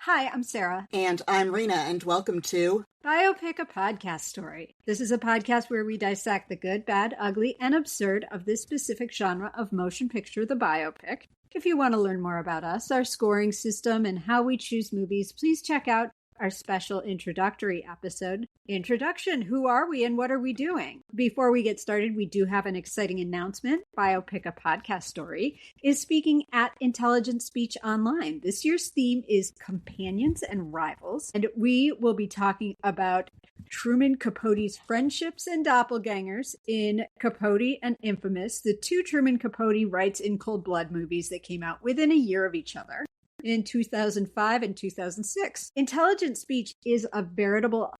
Hi, I'm Sara. And I'm Rena, and welcome to Biopic, a podcast story. This is a podcast where we dissect the good, bad, ugly, and absurd of this specific genre of motion picture, the biopic. If you want to learn more about us, our scoring system, and how we choose movies, please check out our special introductory episode. Introduction, who are we and what are we doing? Before we get started, we do have an exciting announcement. Biopic, a podcast story, is speaking at Intelligent Speech Online. This year's theme is Companions and Rivals, and we will be talking about Truman Capote's friendships and doppelgangers in Capote and Infamous, the two Truman Capote writes in Cold Blood movies that came out within a year of each other in 2005 and 2006. Intelligent Speech is a veritable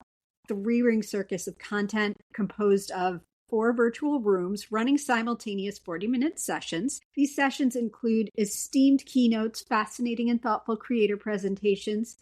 three-ring circus of content composed of 4 virtual rooms running simultaneous 40-minute sessions. These sessions include esteemed keynotes, fascinating and thoughtful creator presentations,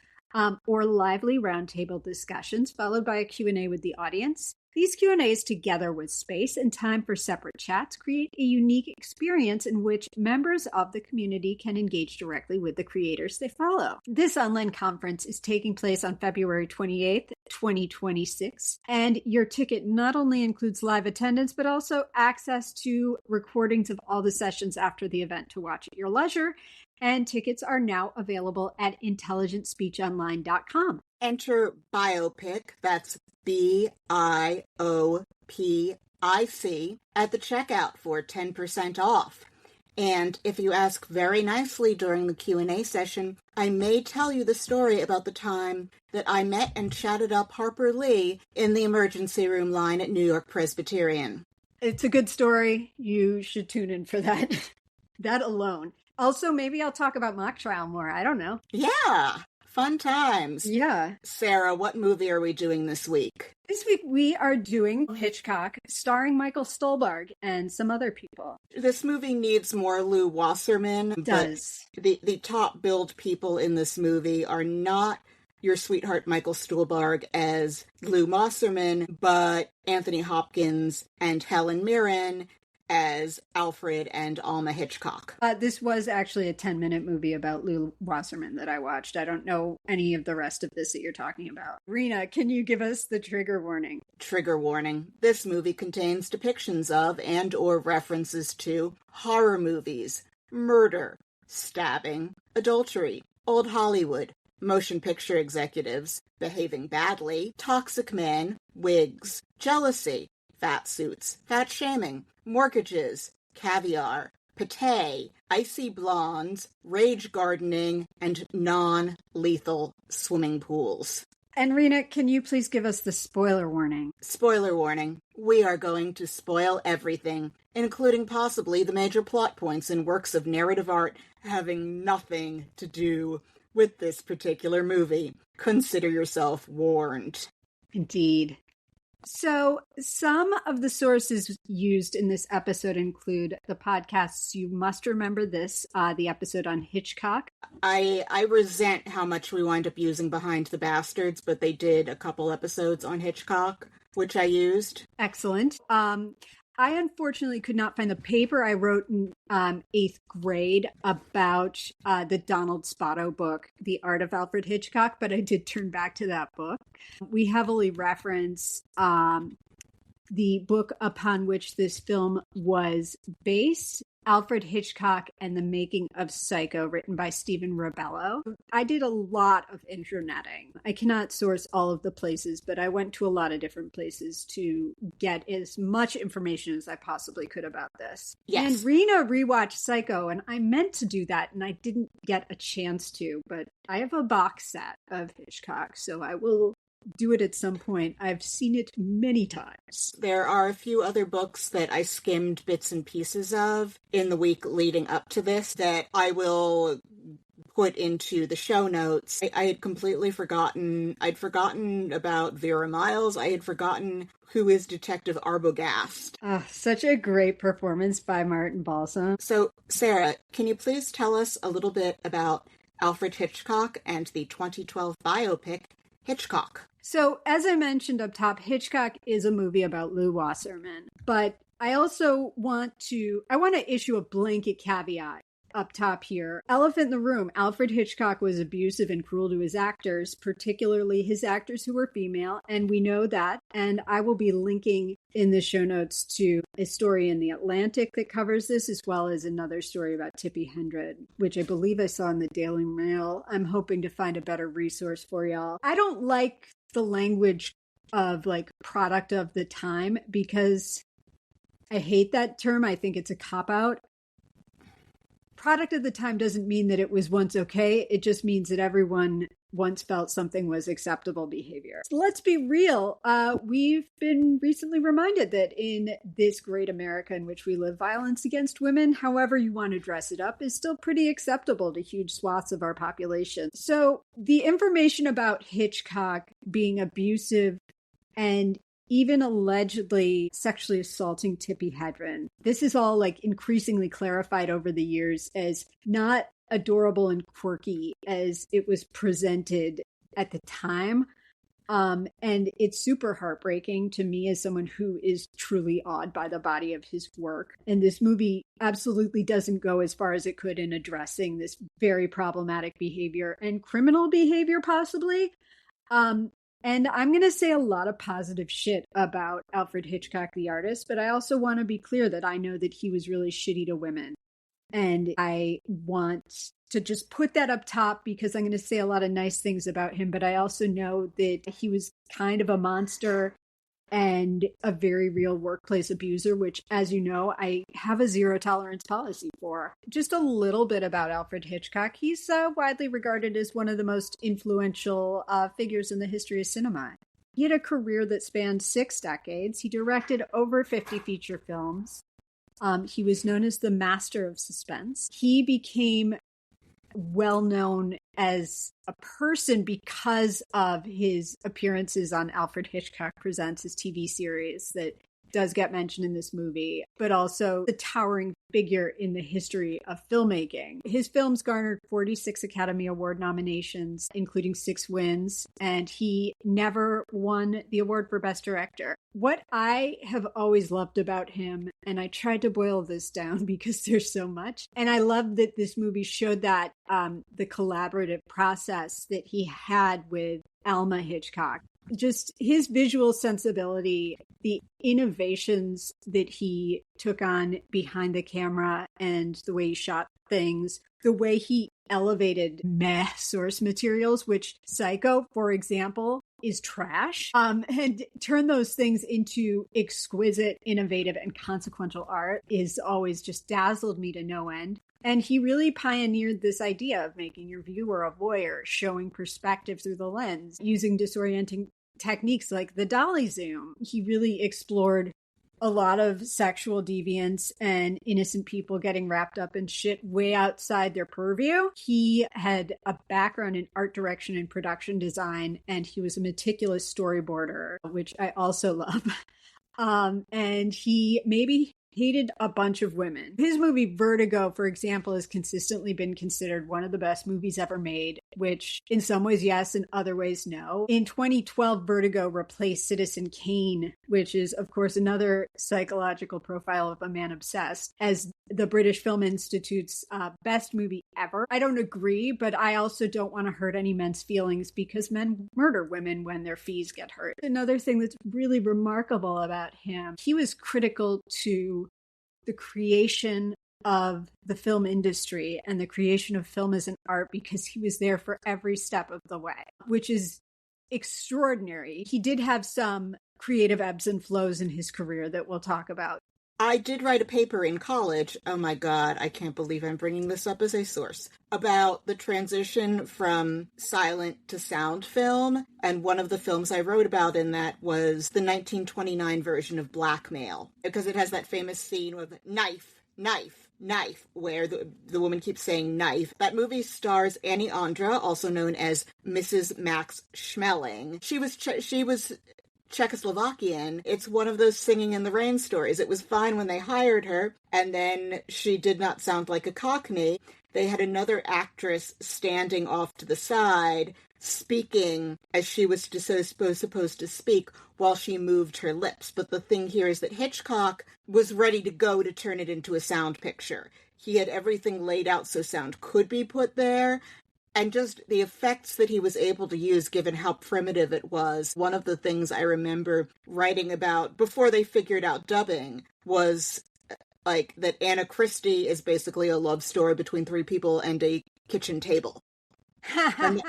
or lively roundtable discussions, followed by a Q&A with the audience. These Q&As, together with space and time for separate chats, create a unique experience in which members of the community can engage directly with the creators they follow. This online conference is taking place on February 28th, 2026, and your ticket not only includes live attendance, but also access to recordings of all the sessions after the event to watch at your leisure. And tickets are now available at intelligentspeechonline.com. Enter Biopic, that's BIOPIC, at the checkout for 10% off. And if you ask very nicely during the Q&A session, I may tell you the story about the time that I met and chatted up Harper Lee in the emergency room line at New York Presbyterian. It's a good story. You should tune in for that. That alone. Also, maybe I'll talk about mock trial more. I don't know. Yeah, fun times. Yeah. Sara, what movie are we doing this week? This week we are doing Hitchcock, starring Michael Stuhlbarg and some other people. This movie needs more Lew Wasserman. It does. The top billed people in this movie are not your sweetheart Michael Stuhlbarg as Lew Wasserman, but Anthony Hopkins and Helen Mirren as Alfred and Alma Hitchcock. This was actually a 10-minute movie about Lew Wasserman that I watched. I don't know any of the rest of this that you're talking about. Rena, can you give us the trigger warning? Trigger warning. This movie contains depictions of and or references to horror movies, murder, stabbing, adultery, old Hollywood, motion picture executives, behaving badly, toxic men, wigs, jealousy, fat suits, fat shaming, mortgages, caviar, pate, icy blondes, rage gardening, and non-lethal swimming pools. And Rena, can you please give us the spoiler warning? Spoiler warning. We are going to spoil everything, including possibly the major plot points in works of narrative art having nothing to do with this particular movie. Consider yourself warned. Indeed. So some of the sources used in this episode include the podcasts You Must Remember This, the episode on Hitchcock. I resent how much we wind up using Behind the Bastards, but they did a couple episodes on Hitchcock, which I used. Excellent. I unfortunately could not find the paper I wrote in 8th grade about the Donald Spoto book, The Art of Alfred Hitchcock, but I did turn back to that book. We heavily reference the book upon which this film was based, Alfred Hitchcock and the Making of Psycho, written by Stephen Rebello. I did a lot of internetting. I cannot source all of the places, but I went to a lot of different places to get as much information as I possibly could about this. Yes. And Rena rewatched Psycho, and I meant to do that, and I didn't get a chance to, but I have a box set of Hitchcock, so I will do it at some point. I've seen it many times. There are a few other books that I skimmed bits and pieces of in the week leading up to this that I will put into the show notes. I had completely forgotten. I'd forgotten about Vera Miles. I had forgotten who is Detective Arbogast. Such a great performance by Martin Balsam. So, Sara, can you please tell us a little bit about Alfred Hitchcock and the 2012 biopic Hitchcock? So, as I mentioned up top, Hitchcock is a movie about Lew Wasserman, but I also want to issue a blanket caveat. up top here. Elephant in the room. Alfred Hitchcock was abusive and cruel to his actors, particularly his actors who were female, and we know that. And I will be linking in the show notes to a story in The Atlantic that covers this, as well as another story about Tippi Hedren, which I believe I saw in the Daily Mail. I'm hoping to find a better resource for y'all. I don't like the language of like product of the time because I hate that term. I think it's a cop-out. Product of the time doesn't mean that it was once okay. It just means that everyone once felt something was acceptable behavior. So let's be real. We've been recently reminded that in this great America in which we live, violence against women, however you want to dress it up, is still pretty acceptable to huge swaths of our population. So the information about Hitchcock being abusive and even allegedly sexually assaulting Tippi Hedren, this is all like increasingly clarified over the years as not adorable and quirky as it was presented at the time. And it's super heartbreaking to me as someone who is truly awed by the body of his work. And this movie absolutely doesn't go as far as it could in addressing this very problematic behavior and criminal behavior, possibly. And I'm going to say a lot of positive shit about Alfred Hitchcock, the artist, but I also want to be clear that I know that he was really shitty to women. And I want to just put that up top because I'm going to say a lot of nice things about him, but I also know that he was kind of a monster and a very real workplace abuser, which, as you know, I have a zero tolerance policy for. Just a little bit about Alfred Hitchcock. He's widely regarded as one of the most influential figures in the history of cinema. He had a career that spanned 6 decades. He directed over 50 feature films. He was known as the master of suspense. He became well known as a person because of his appearances on Alfred Hitchcock Presents, his TV series that does get mentioned in this movie, but also the towering figure in the history of filmmaking. His films garnered 46 Academy Award nominations, including 6 wins, and he never won the award for Best Director. What I have always loved about him, and I tried to boil this down because there's so much, and I love that this movie showed that the collaborative process that he had with Alma Hitchcock. Just his visual sensibility, the innovations that he took on behind the camera and the way he shot things, the way he elevated meh source materials, which Psycho, for example, is trash, and turn those things into exquisite, innovative, and consequential art is always just dazzled me to no end. And he really pioneered this idea of making your viewer a voyeur, showing perspective through the lens, using disorienting techniques like the dolly zoom. He really explored a lot of sexual deviance and innocent people getting wrapped up in shit way outside their purview. He had a background in art direction and production design, and he was a meticulous storyboarder, which I also love. And he maybe hated a bunch of women. His movie Vertigo, for example, has consistently been considered one of the best movies ever made, which in some ways, yes, in other ways, no. In 2012, Vertigo replaced Citizen Kane, which is, of course, another psychological profile of a man obsessed, as the British Film Institute's best movie ever. I don't agree, but I also don't want to hurt any men's feelings because men murder women when their fees get hurt. Another thing that's really remarkable about him, he was critical to the creation of the film industry and the creation of film as an art because he was there for every step of the way, which is extraordinary. He did have some creative ebbs and flows in his career that we'll talk about. I did write a paper in college, oh my god, I can't believe I'm bringing this up as a source, about the transition from silent to sound film, and one of the films I wrote about in that was the 1929 version of Blackmail, because it has that famous scene with knife, knife, knife, where the woman keeps saying knife. That movie stars Annie Andra, also known as Mrs. Max Schmeling. She was Czechoslovakian. It's one of those Singing in the Rain stories. It was fine when they hired her, and then she did not sound like a Cockney. They had another actress standing off to the side, speaking as she was supposed to speak while she moved her lips. But the thing here is that Hitchcock was ready to go to turn it into a sound picture. he had everything laid out so sound could be put there. And just the effects that he was able to use, given how primitive it was. One of the things I remember writing about before they figured out dubbing was like that Anna Christie is basically a love story between three people and a kitchen table. And,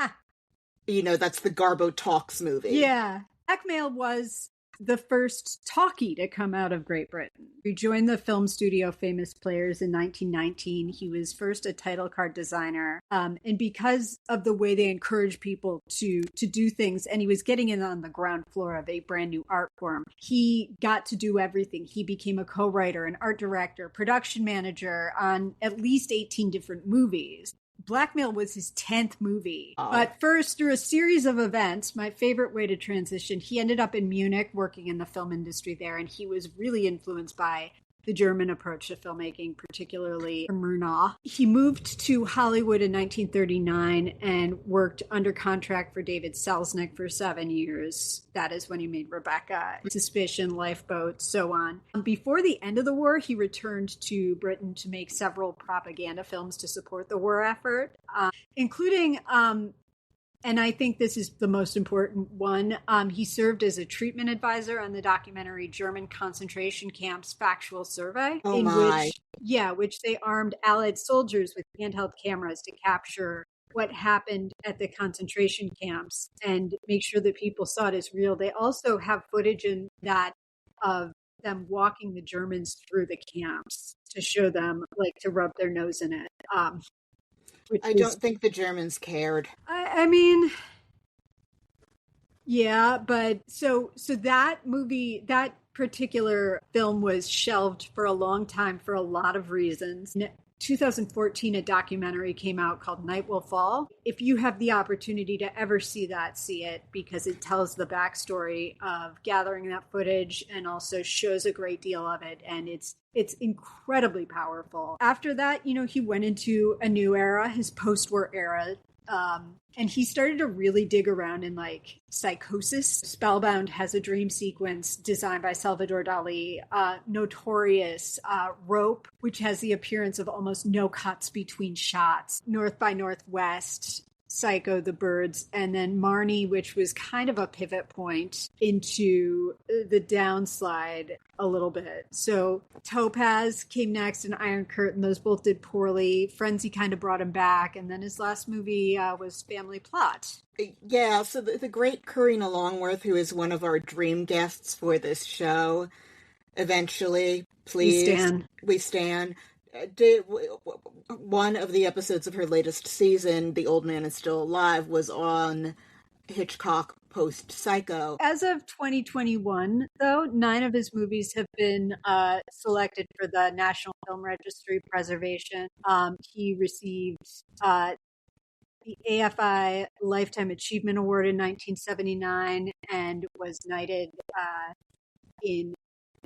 that's the Garbo Talks movie. Yeah. Blackmail was the first talkie to come out of Great Britain. He joined the film studio Famous Players in 1919. He was first a title card designer. And because of the way they encouraged people to do things, and he was getting in on the ground floor of a brand new art form, he got to do everything. He became a co-writer, an art director, production manager on at least 18 different movies. Blackmail was his 10th movie. Oh. But first, through a series of events, my favorite way to transition, he ended up in Munich working in the film industry there, and he was really influenced by the German approach to filmmaking, particularly Murnau. He moved to Hollywood in 1939 and worked under contract for David Selznick for 7 years. That is when he made Rebecca, Suspicion, Lifeboat, so on. Before the end of the war, he returned to Britain to make several propaganda films to support the war effort, including... and I think this is the most important one. He served as a treatment advisor on the documentary German Concentration Camps Factual Survey, which they armed Allied soldiers with handheld cameras to capture what happened at the concentration camps and make sure that people saw it as real. They also have footage in that of them walking the Germans through the camps to show them, like, to rub their nose in it. I don't think the Germans cared. I mean, yeah, but so that movie, that particular film was shelved for a long time for a lot of reasons. In 2014, a documentary came out called Night Will Fall. If you have the opportunity to ever see that, see it, because it tells the backstory of gathering that footage and also shows a great deal of it. And it's incredibly powerful. After that, he went into a new era, his post-war era. And he started to really dig around in like Psychosis. Spellbound has a dream sequence designed by Salvador Dali. Notorious, Rope, which has the appearance of almost no cuts between shots. North by Northwest, Psycho, The Birds, and then Marnie, which was kind of a pivot point into the downslide a little bit. So Topaz came next and Iron Curtain. Those both did poorly. Frenzy kind of brought him back. And then his last movie was Family Plot. Yeah, so the great Karina Longworth, who is one of our dream guests for this show, eventually, please. We stand. Did one of the episodes of her latest season, The Old Man Is Still Alive, was on Hitchcock post-Psycho. As of 2021, though, 9 of his movies have been selected for the National Film Registry preservation. He received the AFI Lifetime Achievement Award in 1979 and was knighted in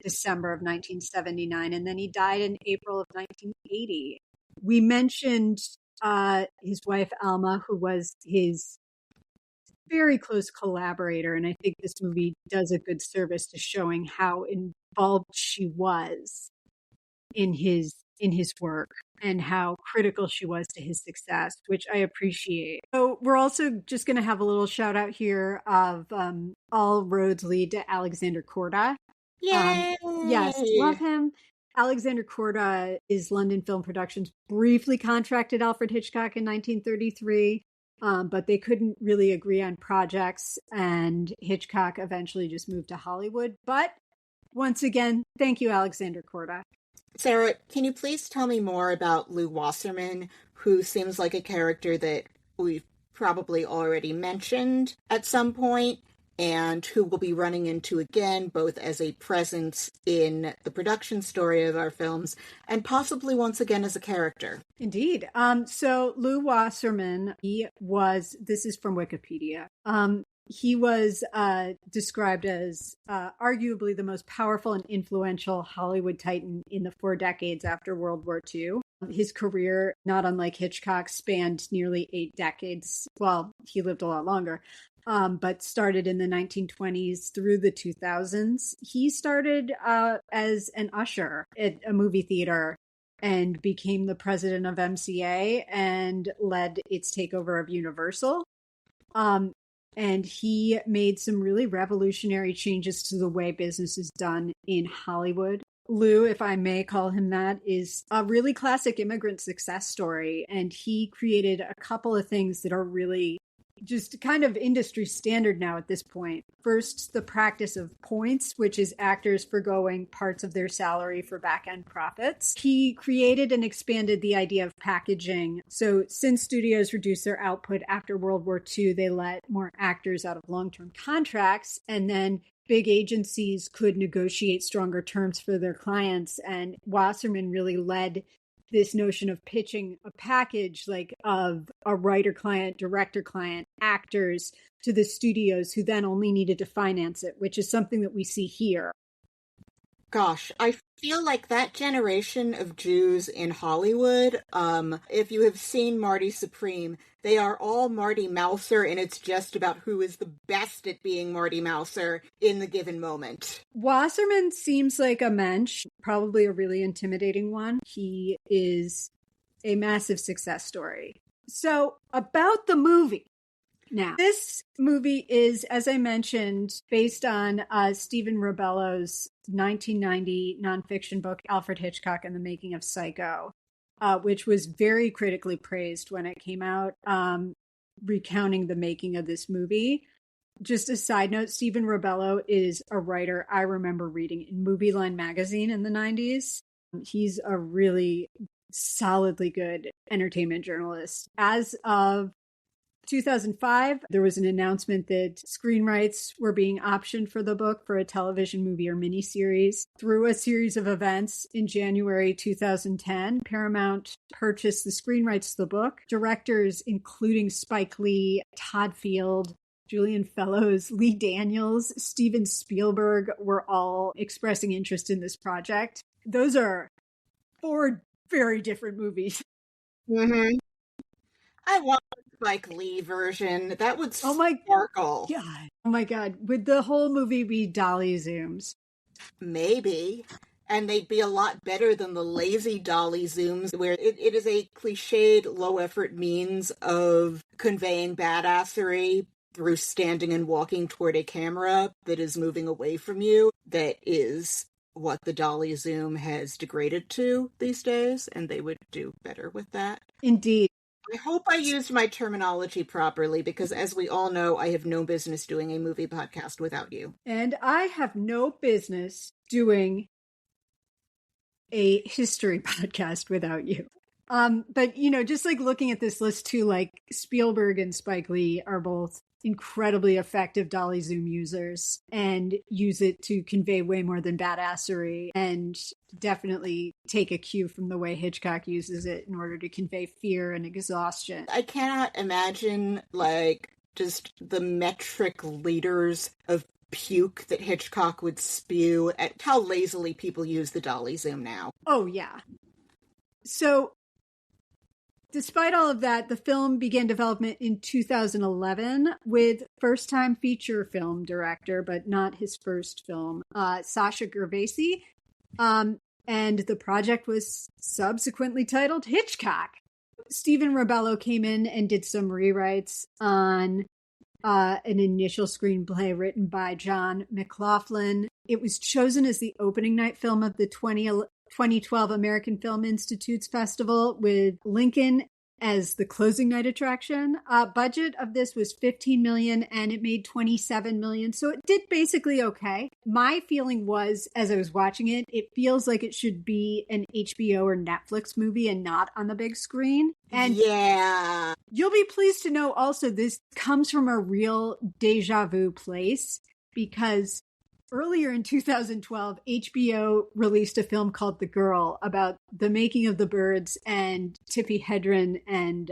December of 1979, and then he died in April of 1980. We mentioned his wife, Alma, who was his very close collaborator, and I think this movie does a good service to showing how involved she was in his work and how critical she was to his success, which I appreciate. So we're also just going to have a little shout out here of All Roads Lead to Alexander Korda. Yay! Yes, love him. Alexander Korda is London Film Productions briefly contracted Alfred Hitchcock in 1933, but they couldn't really agree on projects, and Hitchcock eventually just moved to Hollywood. But once again, thank you, Alexander Korda. Sara, can you please tell me more about Lew Wasserman, who seems like a character that we've probably already mentioned at some point, and who we'll be running into again, both as a presence in the production story of our films, and possibly once again as a character. Indeed. So Lew Wasserman, this is from Wikipedia. He was described as arguably the most powerful and influential Hollywood titan in the 4 decades after World War II. His career, not unlike Hitchcock, spanned nearly 8 decades. Well, he lived a lot longer. But started in the 1920s through the 2000s. He started as an usher at a movie theater and became the president of MCA and led its takeover of Universal. And he made some really revolutionary changes to the way business is done in Hollywood. Lew, if I may call him that, is a really classic immigrant success story. And he created a couple of things that are really just kind of industry standard now at this point. First, the practice of points, which is actors forgoing parts of their salary for back-end profits. He created and expanded the idea of packaging. So since studios reduced their output after World War II, they let more actors out of long-term contracts, and then big agencies could negotiate stronger terms for their clients. And Wasserman really led this notion of pitching a package like of a writer client, director client, actors to the studios who then only needed to finance it, which is something that we see here. Gosh, I feel like that generation of Jews in Hollywood, if you have seen Marty Supreme, they are all Marty Mouser, and it's just about who is the best at being Marty Mouser in the given moment. Wasserman seems like a mensch, probably a really intimidating one. He is a massive success story. So, about the movie. Now, this movie is, as I mentioned, based on Stephen Rebello's 1990 nonfiction book, Alfred Hitchcock and the Making of Psycho, which was very critically praised when it came out, recounting the making of this movie. Just a side note, Stephen Rebello is a writer I remember reading in Movie Line magazine in the 90s. He's a really solidly good entertainment journalist. As of 2005, there was an announcement that screen rights were being optioned for the book for a television movie or miniseries. Through a series of events in January 2010, Paramount purchased the screen rights to the book. Directors including Spike Lee, Todd Field, Julian Fellows, Lee Daniels, Steven Spielberg were all expressing interest in this project. Those are 4 very different movies. Mm-hmm. I want the Spike Lee version. That would sparkle. Oh my God. Would the whole movie be dolly zooms? Maybe. And they'd be a lot better than the lazy dolly zooms, where it is a cliched, low-effort means of conveying badassery through standing and walking toward a camera that is moving away from you. That is what the dolly zoom has degraded to these days, and they would do better with that. Indeed. I hope I used my terminology properly, because as we all know, I have no business doing a movie podcast without you. And I have no business doing a history podcast without you. But, you know, just like looking at this list too, like Spielberg and Spike Lee are both incredibly effective dolly zoom users and use it to convey way more than badassery, and definitely take a cue from the way Hitchcock uses it in order to convey fear and exhaustion. I cannot imagine, like, just the metric liters of puke that Hitchcock would spew at how lazily people use the dolly zoom now. Oh, yeah. So, despite all of that, the film began development in 2011 with first-time feature film director, but not his first film, Sasha Gervasi. And the project was subsequently titled Hitchcock. Stephen Rebello came in and did some rewrites on an initial screenplay written by John McLaughlin. It was chosen as the opening night film of the 2012 American Film Institute's festival, with Lincoln as the closing night attraction. Budget of this was $15 million and it made $27 million. So it did basically okay. My feeling was, as I was watching it, it feels like it should be an HBO or Netflix movie and not on the big screen. And yeah, you'll be pleased to know also this comes from a real deja vu place, because earlier in 2012, HBO released a film called The Girl about the making of the Birds and Tippi Hedren and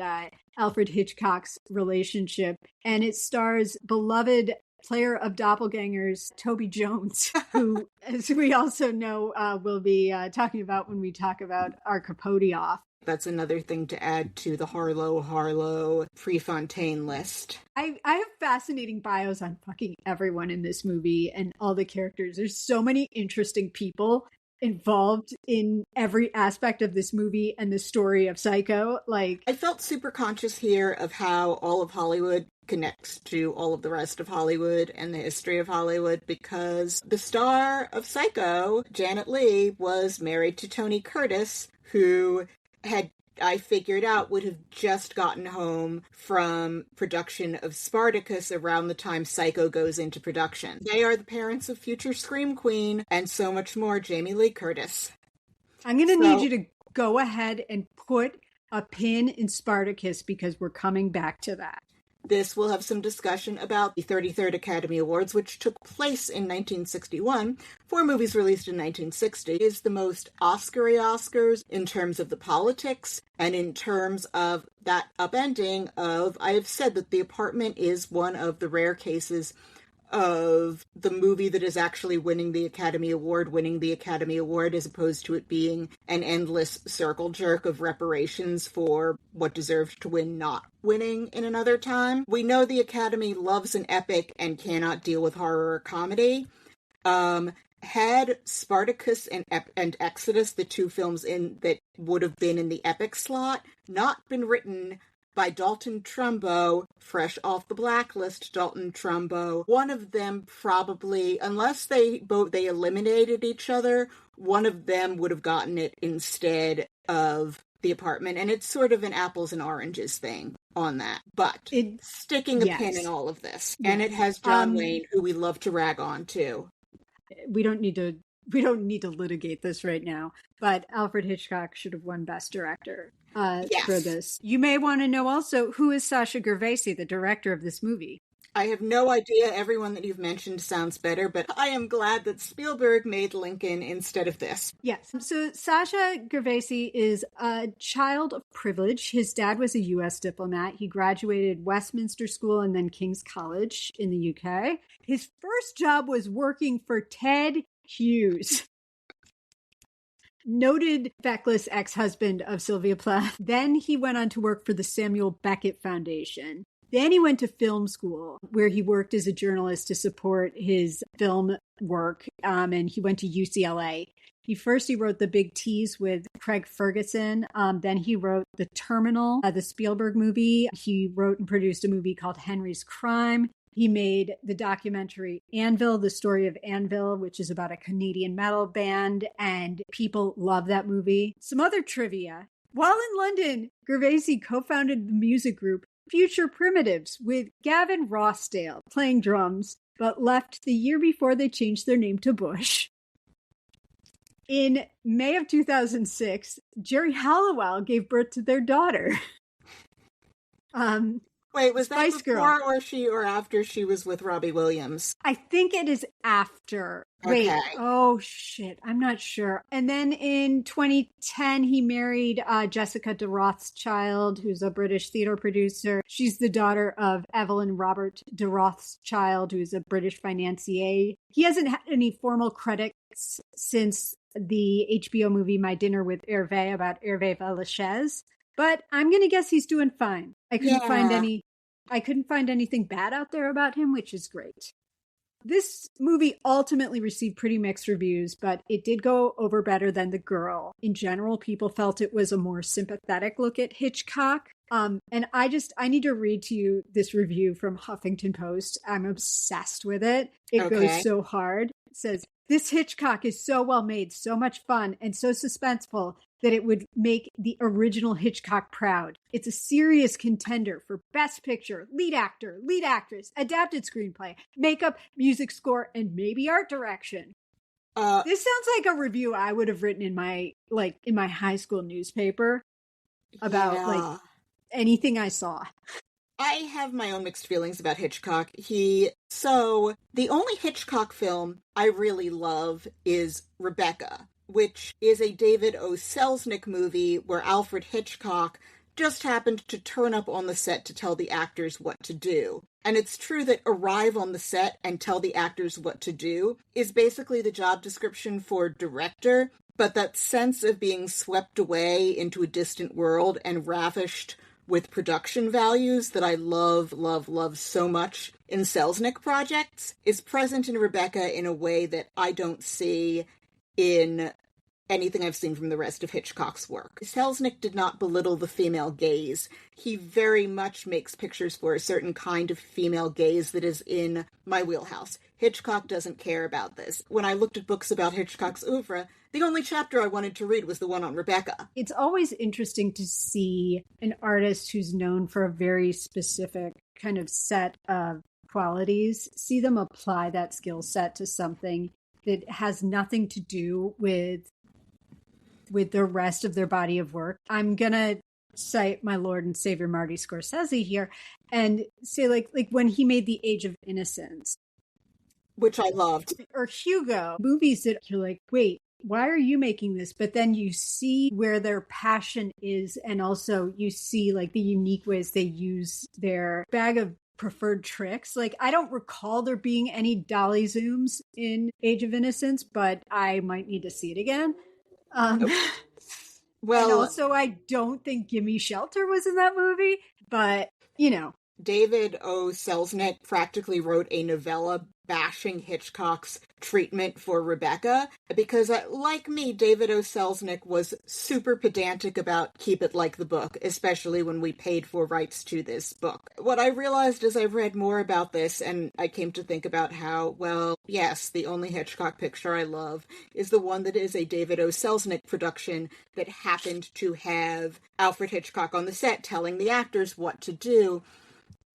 Alfred Hitchcock's relationship. And it stars beloved player of doppelgangers, Toby Jones, who, as we also know, we'll be talking about when we talk about our Capote off. That's another thing to add to the Harlow Prefontaine list. I have fascinating bios on fucking everyone in this movie and all the characters. There's so many interesting people involved in every aspect of this movie and the story of Psycho. Like, I felt super conscious here of how all of Hollywood connects to all of the rest of Hollywood and the history of Hollywood, because the star of Psycho, Janet Leigh, was married to Tony Curtis, who had, I figured out, would have just gotten home from production of Spartacus around the time Psycho goes into production. They are the parents of future Scream Queen and so much more, Jamie Lee Curtis. I'm going to need you to go ahead and put a pin in Spartacus because we're coming back to that. This will have some discussion about the 33rd Academy Awards, which took place in 1961 for movies released in 1960. It is the most Oscar-y Oscars in terms of the politics and in terms of that upending of, I have said that The Apartment is one of the rare cases of the movie that is actually winning the Academy Award, as opposed to it being an endless circle jerk of reparations for what deserved to win not winning in another time. We know the Academy loves an epic and cannot deal with horror or comedy. Had Spartacus and Exodus, the two films that would have been in the epic slot, not been written by Dalton Trumbo, fresh off the blacklist, Dalton Trumbo. One of them probably, unless they eliminated each other, one of them would have gotten it instead of The Apartment. And it's sort of an apples and oranges thing on that. But sticking a pin in all of this. Yes. And it has John Wayne, who we love to rag on too. We don't need to litigate this right now, but Alfred Hitchcock should have won Best Director for this. You may want to know also, who is Sasha Gervasi, the director of this movie? I have no idea. Everyone that you've mentioned sounds better, but I am glad that Spielberg made Lincoln instead of this. Yes. So Sasha Gervasi is a child of privilege. His dad was a U.S. diplomat. He graduated Westminster School and then King's College in the UK. His first job was working for Ted Hughes, noted feckless ex-husband of Sylvia Plath. Then he went on to work for the Samuel Beckett Foundation. Then he went to film school, where he worked as a journalist to support his film work, and he went to UCLA. He wrote The Big Tease with Craig Ferguson. Then he wrote The Terminal, the Spielberg movie. He wrote and produced a movie called Henry's Crime. He made the documentary Anvil, the story of Anvil, which is about a Canadian metal band, and people love that movie. Some other trivia. While in London, Gervasi co-founded the music group Future Primitives with Gavin Rossdale playing drums, but left the year before they changed their name to Bush. In May of 2006, Jerry Halliwell gave birth to their daughter. Wait, was that Spice before Girl. or after she was with Robbie Williams? I think it is after. Okay. Wait, oh shit, I'm not sure. And then in 2010, he married Jessica de Rothschild, who's a British theater producer. She's the daughter of Evelyn Robert de Rothschild, who's a British financier. He hasn't had any formal credits since the HBO movie My Dinner with Hervé about Hervé Villechaize. But I'm going to guess he's doing fine. I couldn't find anything bad out there about him, which is great. This movie ultimately received pretty mixed reviews, but it did go over better than The Girl. In general, people felt it was a more sympathetic look at Hitchcock. And I need to read to you this review from Huffington Post. I'm obsessed with it. It goes so hard. It says, "This Hitchcock is so well made, so much fun, and so suspenseful that it would make the original Hitchcock proud. It's a serious contender for Best Picture, Lead Actor, Lead Actress, Adapted Screenplay, Makeup, Music Score, and maybe Art Direction." This sounds like a review I would have written in my high school newspaper about anything I saw. I have my own mixed feelings about Hitchcock. The only Hitchcock film I really love is Rebecca, which is a David O. Selznick movie where Alfred Hitchcock just happened to turn up on the set to tell the actors what to do. And it's true that arrive on the set and tell the actors what to do is basically the job description for director, but that sense of being swept away into a distant world and ravished with production values that I love, love, love so much in Selznick projects is present in Rebecca in a way that I don't see in anything I've seen from the rest of Hitchcock's work. Selznick did not belittle the female gaze. He very much makes pictures for a certain kind of female gaze that is in my wheelhouse. Hitchcock doesn't care about this. When I looked at books about Hitchcock's oeuvre, the only chapter I wanted to read was the one on Rebecca. It's always interesting to see an artist who's known for a very specific kind of set of qualities, see them apply that skill set to something that has nothing to do with the rest of their body of work. I'm going to cite my Lord and Savior Marty Scorsese here and say like when he made The Age of Innocence, which I loved, or Hugo, movies that you're like, wait, why are you making this? But then you see where their passion is, and also you see like the unique ways they use their bag of preferred tricks. Like, I don't recall there being any dolly zooms in Age of Innocence, but I might need to see it again. Well, and also I don't think Gimme Shelter was in that movie, but you know. David O. Selznick practically wrote a novella bashing Hitchcock's treatment for Rebecca, because like me, David O. Selznick was super pedantic about keep it like the book, especially when we paid for rights to this book. What I realized as I read more about this, and I came to think about how, well, yes, the only Hitchcock picture I love is the one that is a David O. Selznick production that happened to have Alfred Hitchcock on the set telling the actors what to do,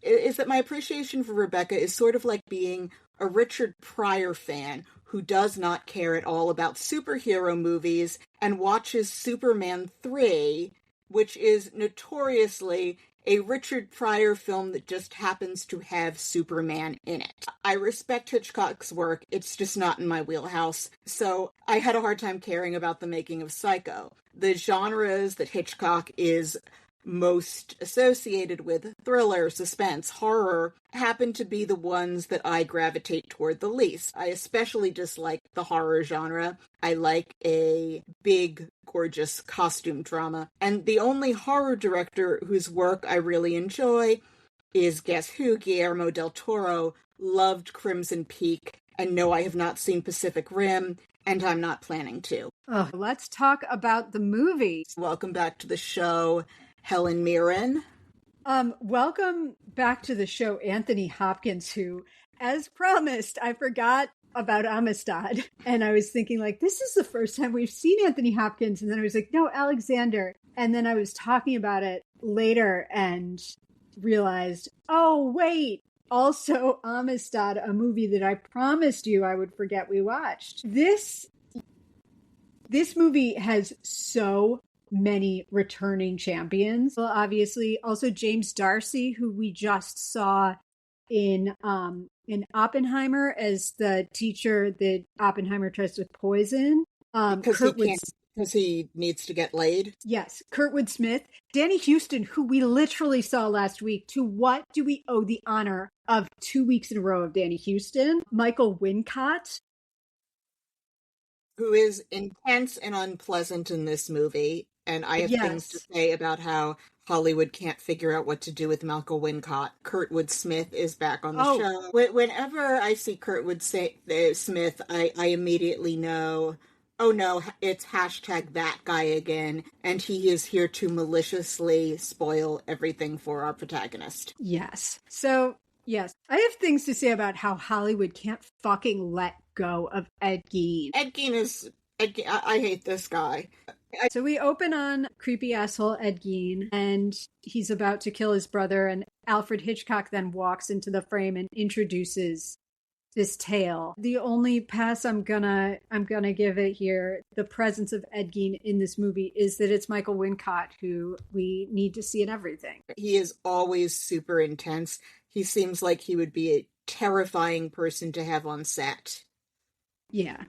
is that my appreciation for Rebecca is sort of like being a Richard Pryor fan who does not care at all about superhero movies and watches Superman 3, which is notoriously a Richard Pryor film that just happens to have Superman in it. I respect Hitchcock's work, it's just not in my wheelhouse, so I had a hard time caring about the making of Psycho. The genres that Hitchcock is most associated with, thriller, suspense, horror, happen to be the ones that I gravitate toward the least. I especially dislike the horror genre. I like a big, gorgeous costume drama. And the only horror director whose work I really enjoy is, guess who, Guillermo del Toro. Loved Crimson Peak, and no, I have not seen Pacific Rim, and I'm not planning to. Oh, let's talk about the movie. Welcome back to the show, Helen Mirren. Welcome back to the show, Anthony Hopkins, who, as promised, I forgot about Amistad. And I was thinking, like, this is the first time we've seen Anthony Hopkins. And then I was like, no, Alexander. And then I was talking about it later and realized, oh, wait, also Amistad, a movie that I promised you I would forget we watched. This movie has so many returning champions. Well, obviously, also James Darcy, who we just saw in Oppenheimer as the teacher that Oppenheimer tries to poison. Because he needs to get laid. Yes, Kurtwood Smith. Danny Huston, who we literally saw last week. To what do we owe the honor of 2 weeks in a row of Danny Huston? Michael Wincott, who is intense and unpleasant in this movie. And I have things to say about how Hollywood can't figure out what to do with Michael Wincott. Kurtwood Smith is back on the show. Whenever I see Kurtwood Smith, I immediately know, oh no, it's hashtag that guy again. And he is here to maliciously spoil everything for our protagonist. Yes. So, yes, I have things to say about how Hollywood can't fucking let go of Ed Gein. I hate this guy. So we open on creepy asshole Ed Gein, and he's about to kill his brother, and Alfred Hitchcock then walks into the frame and introduces this tale. The only pass I'm gonna give it here, the presence of Ed Gein in this movie, is that it's Michael Wincott, who we need to see in everything. He is always super intense. He seems like he would be a terrifying person to have on set. Yeah.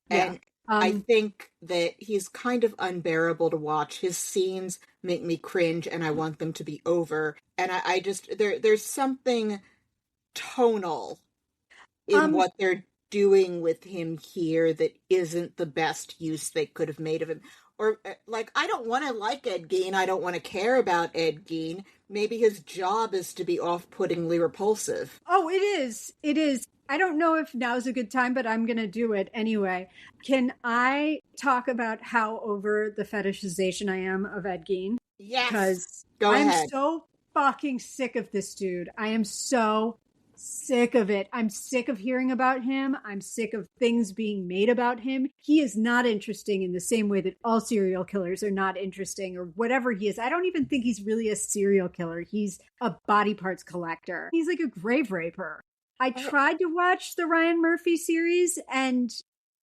And I think that he's kind of unbearable to watch. His scenes make me cringe, and I want them to be over. And I just, there's something tonal in what they're doing with him here that isn't the best use they could have made of him. Or, like, I don't want to like Ed Gein. I don't want to care about Ed Gein. Maybe his job is to be off-puttingly repulsive. Oh, it is. It is. I don't know if now's a good time, but I'm going to do it anyway. Can I talk about how over the fetishization I am of Ed Gein? Yes. Because Go I'm ahead. so fucking sick of this dude. I am so sick of it. I'm sick of hearing about him. I'm sick of things being made about him. He is not interesting in the same way that all serial killers are not interesting or whatever he is. I don't even think he's really a serial killer. He's a body parts collector. He's like a grave raper. I tried to watch the Ryan Murphy series and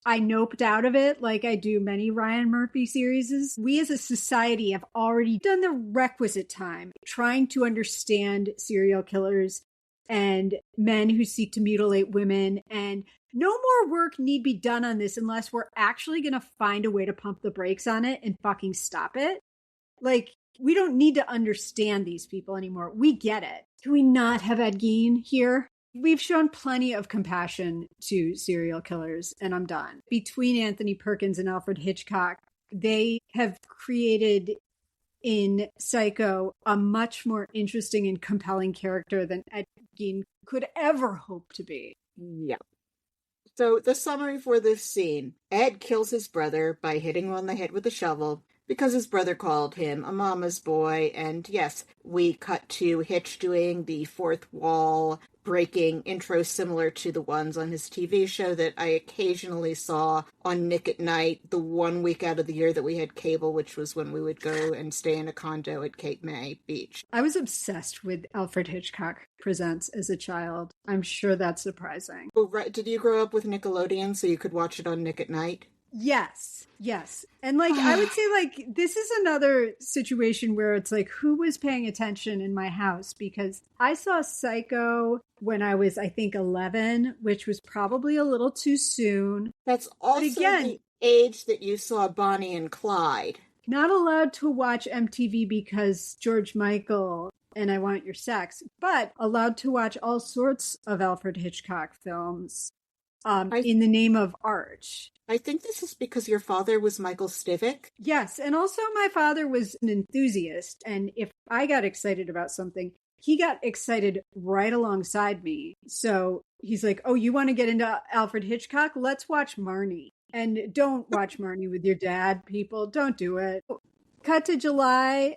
I noped out of it like I do many Ryan Murphy series. We as a society have already done the requisite time trying to understand serial killers and men who seek to mutilate women. And no more work need be done on this unless we're actually going to find a way to pump the brakes on it and fucking stop it. Like, we don't need to understand these people anymore. We get it. Can we not have Ed Gein here? We've shown plenty of compassion to serial killers, and I'm done. Between Anthony Perkins and Alfred Hitchcock, they have created in Psycho a much more interesting and compelling character than Ed Gein could ever hope to be. Yeah. So the summary for this scene: Ed kills his brother by hitting him on the head with a shovel because his brother called him a mama's boy. And yes, we cut to Hitch doing the fourth wall breaking intro similar to the ones on his TV show that I occasionally saw on Nick at Night the 1 week out of the year that we had cable, which was when we would go and stay in a condo at Cape May Beach. I was obsessed with Alfred Hitchcock Presents as a child. I'm sure that's surprising. Oh, right. Did you grow up with Nickelodeon so you could watch it on Nick at Night? Yes. And like, I would say like, this is another situation where it's like, who was paying attention in my house? Because I saw Psycho when I was, I think, 11, which was probably a little too soon. That's also the age that you saw Bonnie and Clyde. Not allowed to watch MTV because George Michael and I Want Your Sex, but allowed to watch all sorts of Alfred Hitchcock films in the name of art. I think this is because your father was Michael Stivic. Yes, and also my father was an enthusiast, and if I got excited about something, he got excited right alongside me. So he's like, oh, you want to get into Alfred Hitchcock? Let's watch Marnie. And don't watch Marnie with your dad, people. Don't do it. Cut to July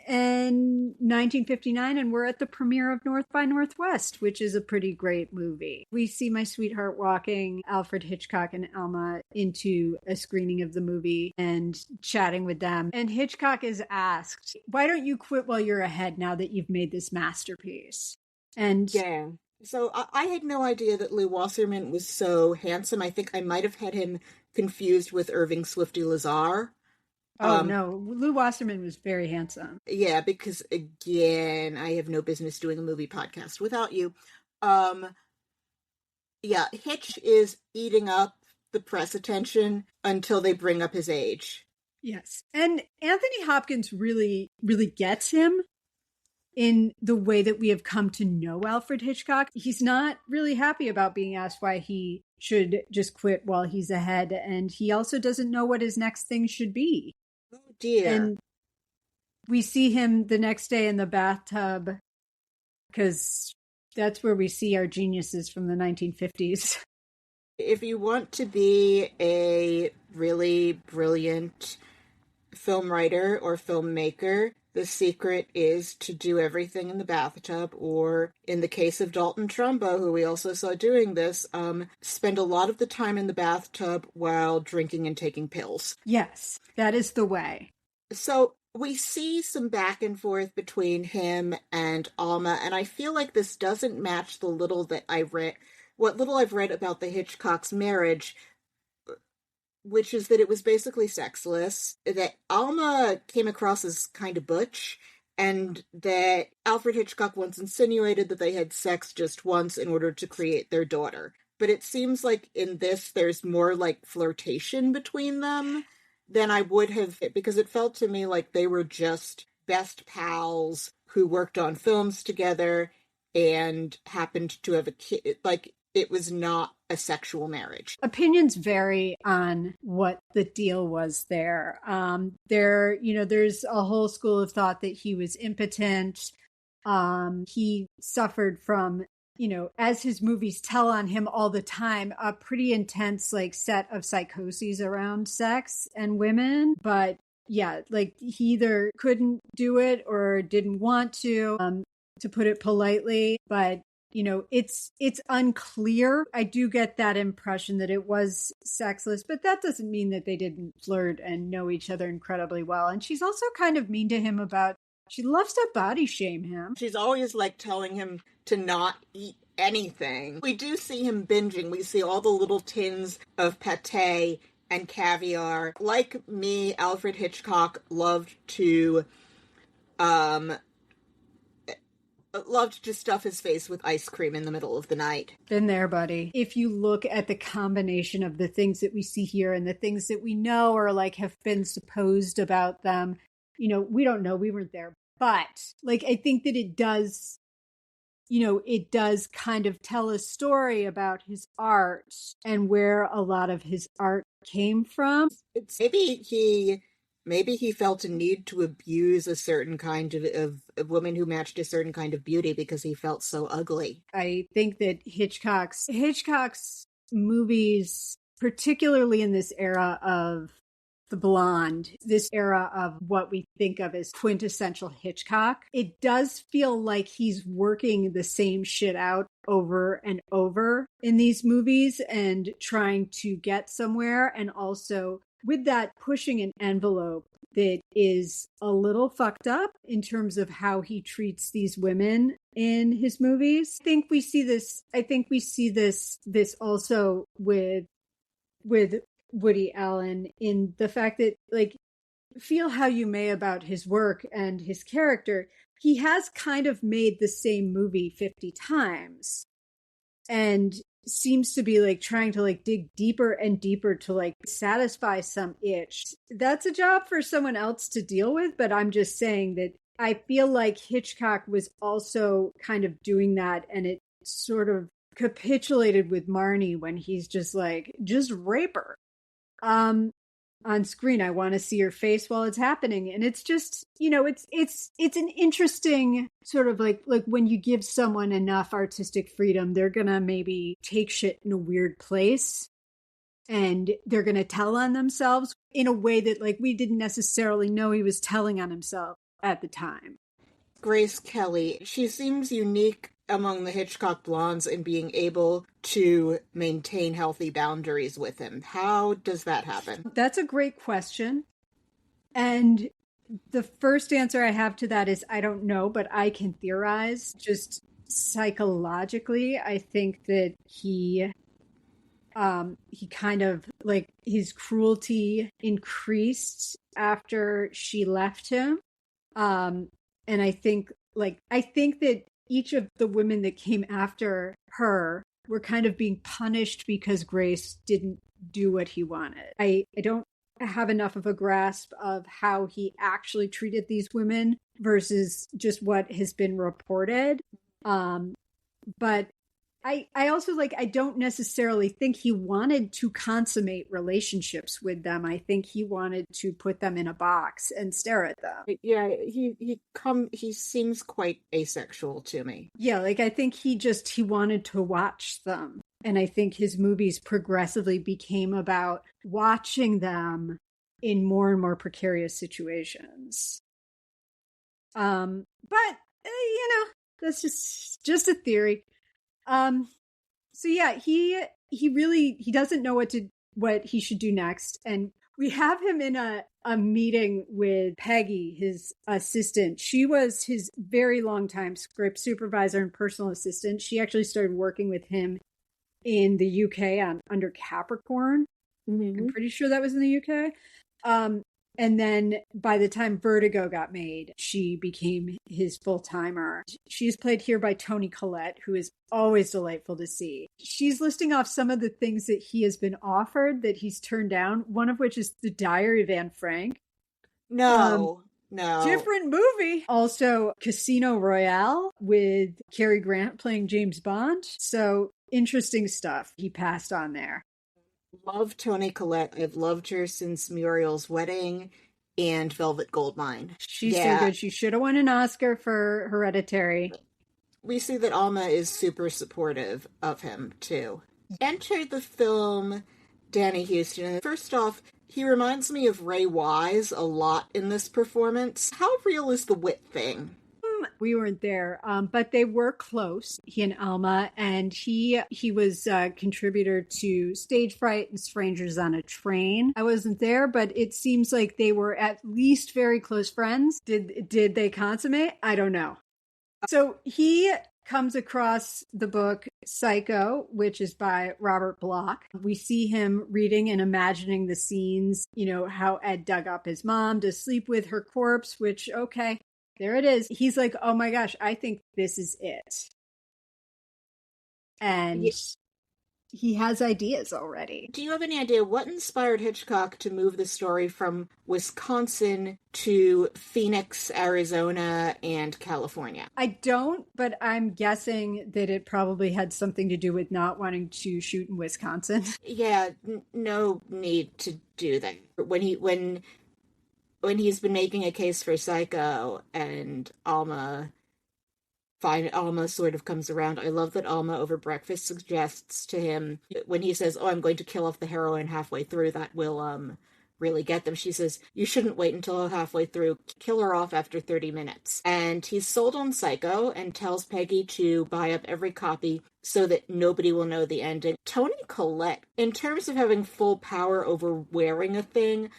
and 1959, and we're at the premiere of North by Northwest, which is a pretty great movie. We see my sweetheart walking Alfred Hitchcock and Alma into a screening of the movie and chatting with them. And Hitchcock is asked, why don't you quit while you're ahead now that you've made this masterpiece? And yeah. So I had no idea that Lew Wasserman was so handsome. I think I might have had him confused with Irving Swifty Lazar. Oh, no. Lew Wasserman was very handsome. Yeah, because, again, I have no business doing a movie podcast without you. Yeah, Hitch is eating up the press attention until they bring up his age. Yes. And Anthony Hopkins really, really gets him in the way that we have come to know Alfred Hitchcock. He's not really happy about being asked why he should just quit while he's ahead. And he also doesn't know what his next thing should be. Oh, dear. And we see him the next day in the bathtub because that's where we see our geniuses from the 1950s. If you want to be a really brilliant film writer or filmmaker, the secret is to do everything in the bathtub, or in the case of Dalton Trumbo, who we also saw doing this, spend a lot of the time in the bathtub while drinking and taking pills. Yes, that is the way. So we see some back and forth between him and Alma, and I feel like this doesn't match the little that what little I've read about the Hitchcock's marriage, which is that it was basically sexless, that Alma came across as kind of butch, and that Alfred Hitchcock once insinuated that they had sex just once in order to create their daughter. But it seems like in this, there's more like flirtation between them than I would have, because it felt to me like they were just best pals who worked on films together and happened to have a kid. Like, it was not a sexual marriage. Opinions vary on what the deal was there. There's a whole school of thought that he was impotent. He suffered from as his movies tell on him all the time, a pretty intense like set of psychoses around sex and women. But yeah, like he either couldn't do it or didn't want to put it politely. But it's unclear. I do get that impression that it was sexless, but that doesn't mean that they didn't flirt and know each other incredibly well. And she's also kind of mean to him she loves to body shame him. She's always like telling him to not eat anything. We do see him binging. We see all the little tins of pate and caviar. Like me, Alfred Hitchcock loved to stuff his face with ice cream in the middle of the night. Been there, buddy. If you look at the combination of the things that we see here and the things that we know or like have been supposed about them, we don't know. We weren't there. But like, I think that it does kind of tell a story about his art and where a lot of his art came from. Maybe he felt a need to abuse a certain kind of woman who matched a certain kind of beauty because he felt so ugly. I think that Hitchcock's movies, particularly in this era of The Blonde, this era of what we think of as quintessential Hitchcock, it does feel like he's working the same shit out over and over in these movies and trying to get somewhere, and also with that pushing an envelope that is a little fucked up in terms of how he treats these women in his movies. I think we see this also with Woody Allen in the fact that, like, feel how you may about his work and his character, he has kind of made the same movie 50 times and seems to be like trying to like dig deeper and deeper to like satisfy some itch. That's a job for someone else to deal with, but I'm just saying that I feel like Hitchcock was also kind of doing that, and it sort of capitulated with Marnie when he's just like, just rape her on screen. I want to see her face while it's happening. And it's just, it's an interesting sort of like when you give someone enough artistic freedom, they're gonna maybe take shit in a weird place and they're gonna tell on themselves in a way that like we didn't necessarily know he was telling on himself at the time. Grace Kelly, she seems unique among the Hitchcock blondes in being able to maintain healthy boundaries with him. How does that happen? That's a great question. And the first answer I have to that is I don't know, but I can theorize. Just psychologically, I think that he kind of like his cruelty increased after she left him. And I think that each of the women that came after her were kind of being punished because Grace didn't do what he wanted. I don't have enough of a grasp of how he actually treated these women versus just what has been reported. But I also I don't necessarily think he wanted to consummate relationships with them. I think he wanted to put them in a box and stare at them. Yeah, he seems quite asexual to me. Yeah, I think he wanted to watch them. And I think his movies progressively became about watching them in more and more precarious situations. But that's just a theory. So yeah, he doesn't know what he should do next. And we have him in a meeting with Peggy, his assistant. She was his very long time script supervisor and personal assistant. She actually started working with him in the UK under Capricorn. Mm-hmm. I'm pretty sure that was in the UK. And then by the time Vertigo got made, she became his full-timer. She's played here by Toni Collette, who is always delightful to see. She's listing off some of the things that he has been offered that he's turned down, one of which is The Diary of Anne Frank. No. Different movie. Also, Casino Royale with Cary Grant playing James Bond. So interesting stuff he passed on there. Love Toni Collette. I've loved her since Muriel's Wedding and Velvet Goldmine. She's so good. She should have won an Oscar for Hereditary. We see that Alma is super supportive of him, too. Enter the film Danny Huston. First off, he reminds me of Ray Wise a lot in this performance. How real is the wit thing? We weren't there, but they were close, he and Alma, and he was a contributor to Stage Fright and Strangers on a Train. I wasn't there, but it seems like they were at least very close friends. Did they consummate? I don't know. So he comes across the book Psycho, which is by Robert Bloch. We see him reading and imagining the scenes, how Ed dug up his mom to sleep with her corpse, which, okay. There it is. He's like, oh my gosh, I think this is it. And he has ideas already. Do you have any idea what inspired Hitchcock to move the story from Wisconsin to Phoenix, Arizona, and California? I don't, but I'm guessing that it probably had something to do with not wanting to shoot in Wisconsin. Yeah, no need to do that. When he's been making a case for Psycho and Alma sort of comes around, I love that Alma over breakfast suggests to him, when he says, I'm going to kill off the heroine halfway through, that will really get them. She says, you shouldn't wait until halfway through, kill her off after 30 minutes. And he's sold on Psycho and tells Peggy to buy up every copy so that nobody will know the ending. Toni Collette, in terms of having full power over wearing a thing,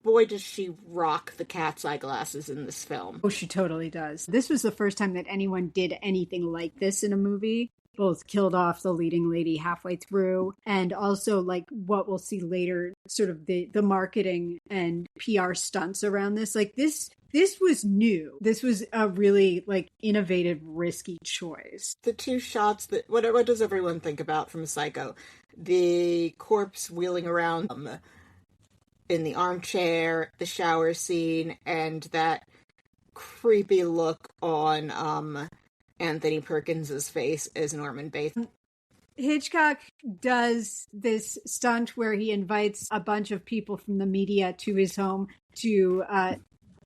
boy, does she rock the cat's eyeglasses in this film. Oh, she totally does. This was the first time that anyone did anything like this in a movie. Both killed off the leading lady halfway through, and also what we'll see later, sort of the marketing and PR stunts around this. This was new. This was a really innovative, risky choice. The two shots that what does everyone think about from Psycho? The corpse wheeling around in the armchair, the shower scene, and that creepy look on Anthony Perkins's face as Norman Bates. Hitchcock does this stunt where he invites a bunch of people from the media to his home to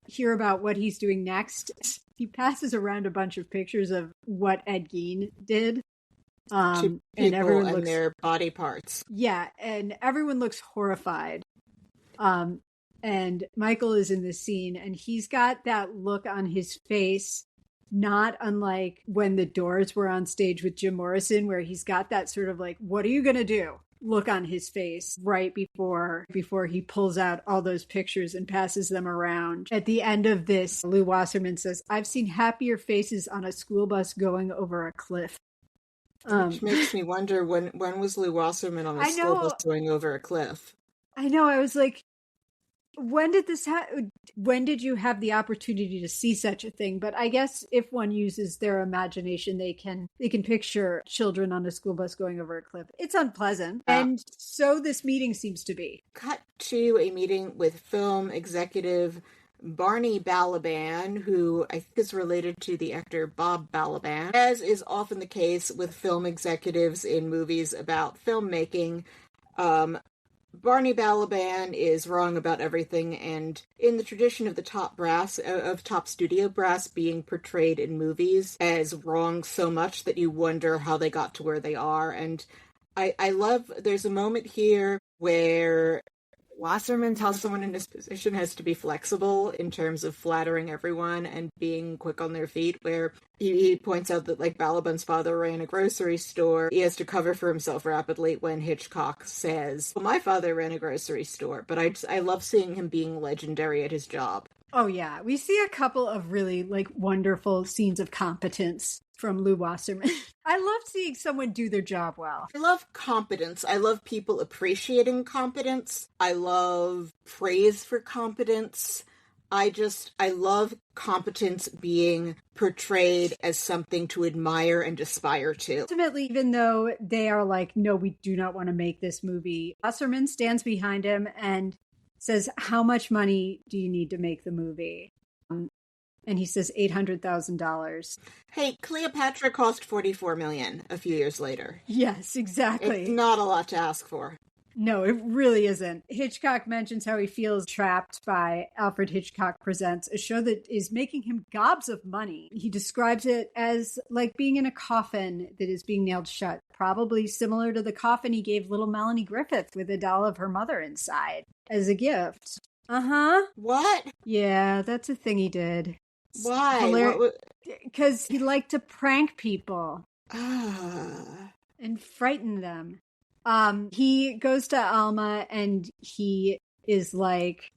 hear about what he's doing next. He passes around a bunch of pictures of what Ed Gein did. To people and everyone looks, their body parts. Yeah, and everyone looks horrified. And Michael is in this scene, and he's got that look on his face, not unlike when the Doors were on stage with Jim Morrison, where he's got that sort of what are you going to do? Look on his face right before he pulls out all those pictures and passes them around. At the end of this, Lew Wasserman says, I've seen happier faces on a school bus going over a cliff. Which makes me wonder, when was Lew Wasserman on a school bus going over a cliff? I know, I was like, when did this happen? When did you have the opportunity to see such a thing? But I guess if one uses their imagination, they can picture children on a school bus going over a cliff. It's unpleasant. And so this meeting seems to be. Cut to a meeting with film executive Barney Balaban, who I think is related to the actor Bob Balaban. As is often the case with film executives in movies about filmmaking, Barney Balaban is wrong about everything, and in the tradition of the top brass, of top studio brass being portrayed in movies as wrong so much that you wonder how they got to where they are. And I love, there's a moment here where Wasserman tells someone in his position has to be flexible in terms of flattering everyone and being quick on their feet, where he points out that Balaban's father ran a grocery store. He has to cover for himself rapidly when Hitchcock says, well, my father ran a grocery store, but I love seeing him being legendary at his job. Oh yeah, we see a couple of really wonderful scenes of competence from Lew Wasserman. I love seeing someone do their job well. I love competence. I love people appreciating competence. I love praise for competence. I love competence being portrayed as something to admire and aspire to. Ultimately, even though they are no, we do not want to make this movie, Wasserman stands behind him and says, how much money do you need to make the movie? And he says $800,000. Hey, Cleopatra cost $44 million a few years later. Yes, exactly. It's not a lot to ask for. No, it really isn't. Hitchcock mentions how he feels trapped by Alfred Hitchcock Presents, a show that is making him gobs of money. He describes it as like being in a coffin that is being nailed shut, probably similar to the coffin he gave little Melanie Griffith with a doll of her mother inside as a gift. Uh-huh. What? Yeah, that's a thing he did. Why? Because he liked to prank people. Ah. And frighten them. He goes to Alma and he is like,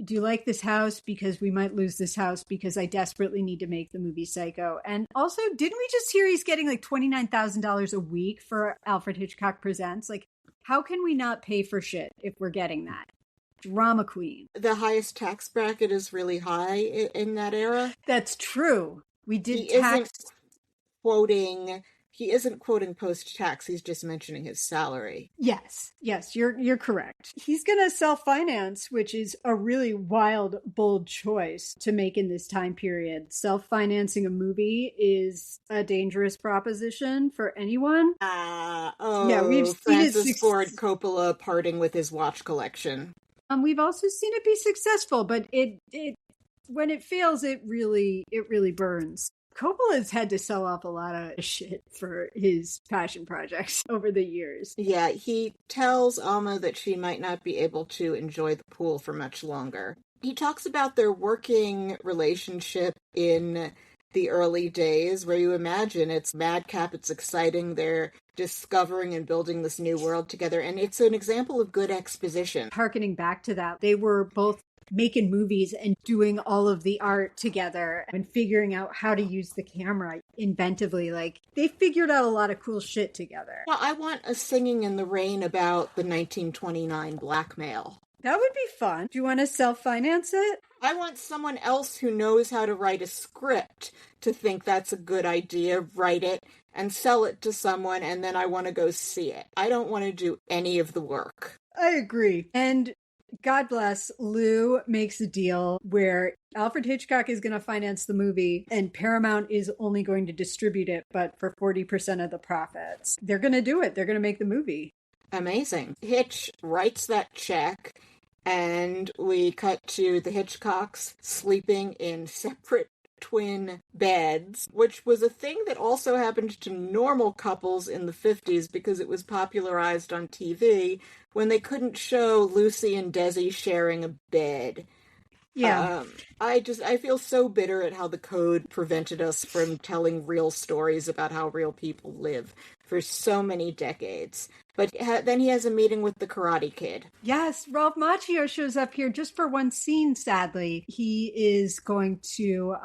do you like this house? Because we might lose this house because I desperately need to make the movie Psycho. And also, didn't we just hear he's getting like $29,000 a week for Alfred Hitchcock Presents? Like, how can we not pay for shit if we're getting that? Drama queen. The highest tax bracket is really high in that era. That's true. We did He isn't quoting post-tax. He's just mentioning his salary. Yes, you're correct. He's going to self-finance, which is a really wild, bold choice to make in this time period. Self-financing a movie is a dangerous proposition for anyone. Yeah, we've seen Francis Ford Coppola parting with his watch collection. We've also seen it be successful, but it when it fails, it really burns. Coppola's had to sell off a lot of shit for his passion projects over the years. Yeah, he tells Alma that she might not be able to enjoy the pool for much longer. He talks about their working relationship in the early days, where you imagine it's madcap, it's exciting, they're discovering and building this new world together, and it's an example of good exposition. Harkening back to that, they were both making movies and doing all of the art together and figuring out how to use the camera inventively. Like, they figured out a lot of cool shit together. Well, I want a Singing in the Rain about the 1929 blackmail. That would be fun. Do you want to self-finance it? I want someone else who knows how to write a script to think that's a good idea, write it, and sell it to someone, and then I want to go see it. I don't want to do any of the work. I agree. And God bless, Lew makes a deal where Alfred Hitchcock is going to finance the movie and Paramount is only going to distribute it, but for 40% of the profits. They're going to do it. They're going to make the movie. Amazing. Hitch writes that check, and we cut to the Hitchcocks sleeping in separate twin beds, which was a thing that also happened to normal couples in the 50s because it was popularized on TV when they couldn't show Lucy and Desi sharing a bed. Yeah. I feel so bitter at how the code prevented us from telling real stories about how real people live for so many decades. But then he has a meeting with the Karate Kid. Yes, Ralph Macchio shows up here just for one scene, sadly. He is going to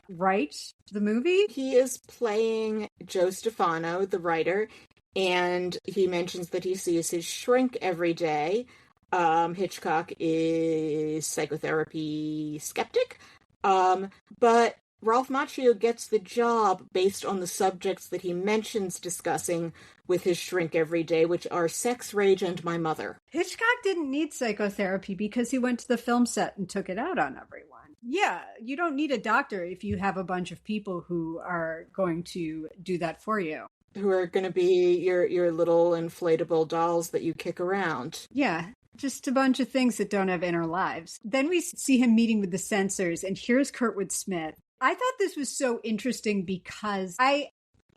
write the movie. He is playing Joe Stefano, the writer, and he mentions that he sees his shrink every day. Hitchcock is psychotherapy skeptic, but Ralph Macchio gets the job based on the subjects that he mentions discussing with his shrink every day, which are sex, rage, and my mother. Hitchcock didn't need psychotherapy because he went to the film set and took it out on everyone. Yeah, you don't need a doctor if you have a bunch of people who are going to do that for you. Who are going to be your little inflatable dolls that you kick around. Yeah. Just a bunch of things that don't have inner lives. Then we see him meeting with the censors, and here's Kurtwood Smith. I thought this was so interesting because I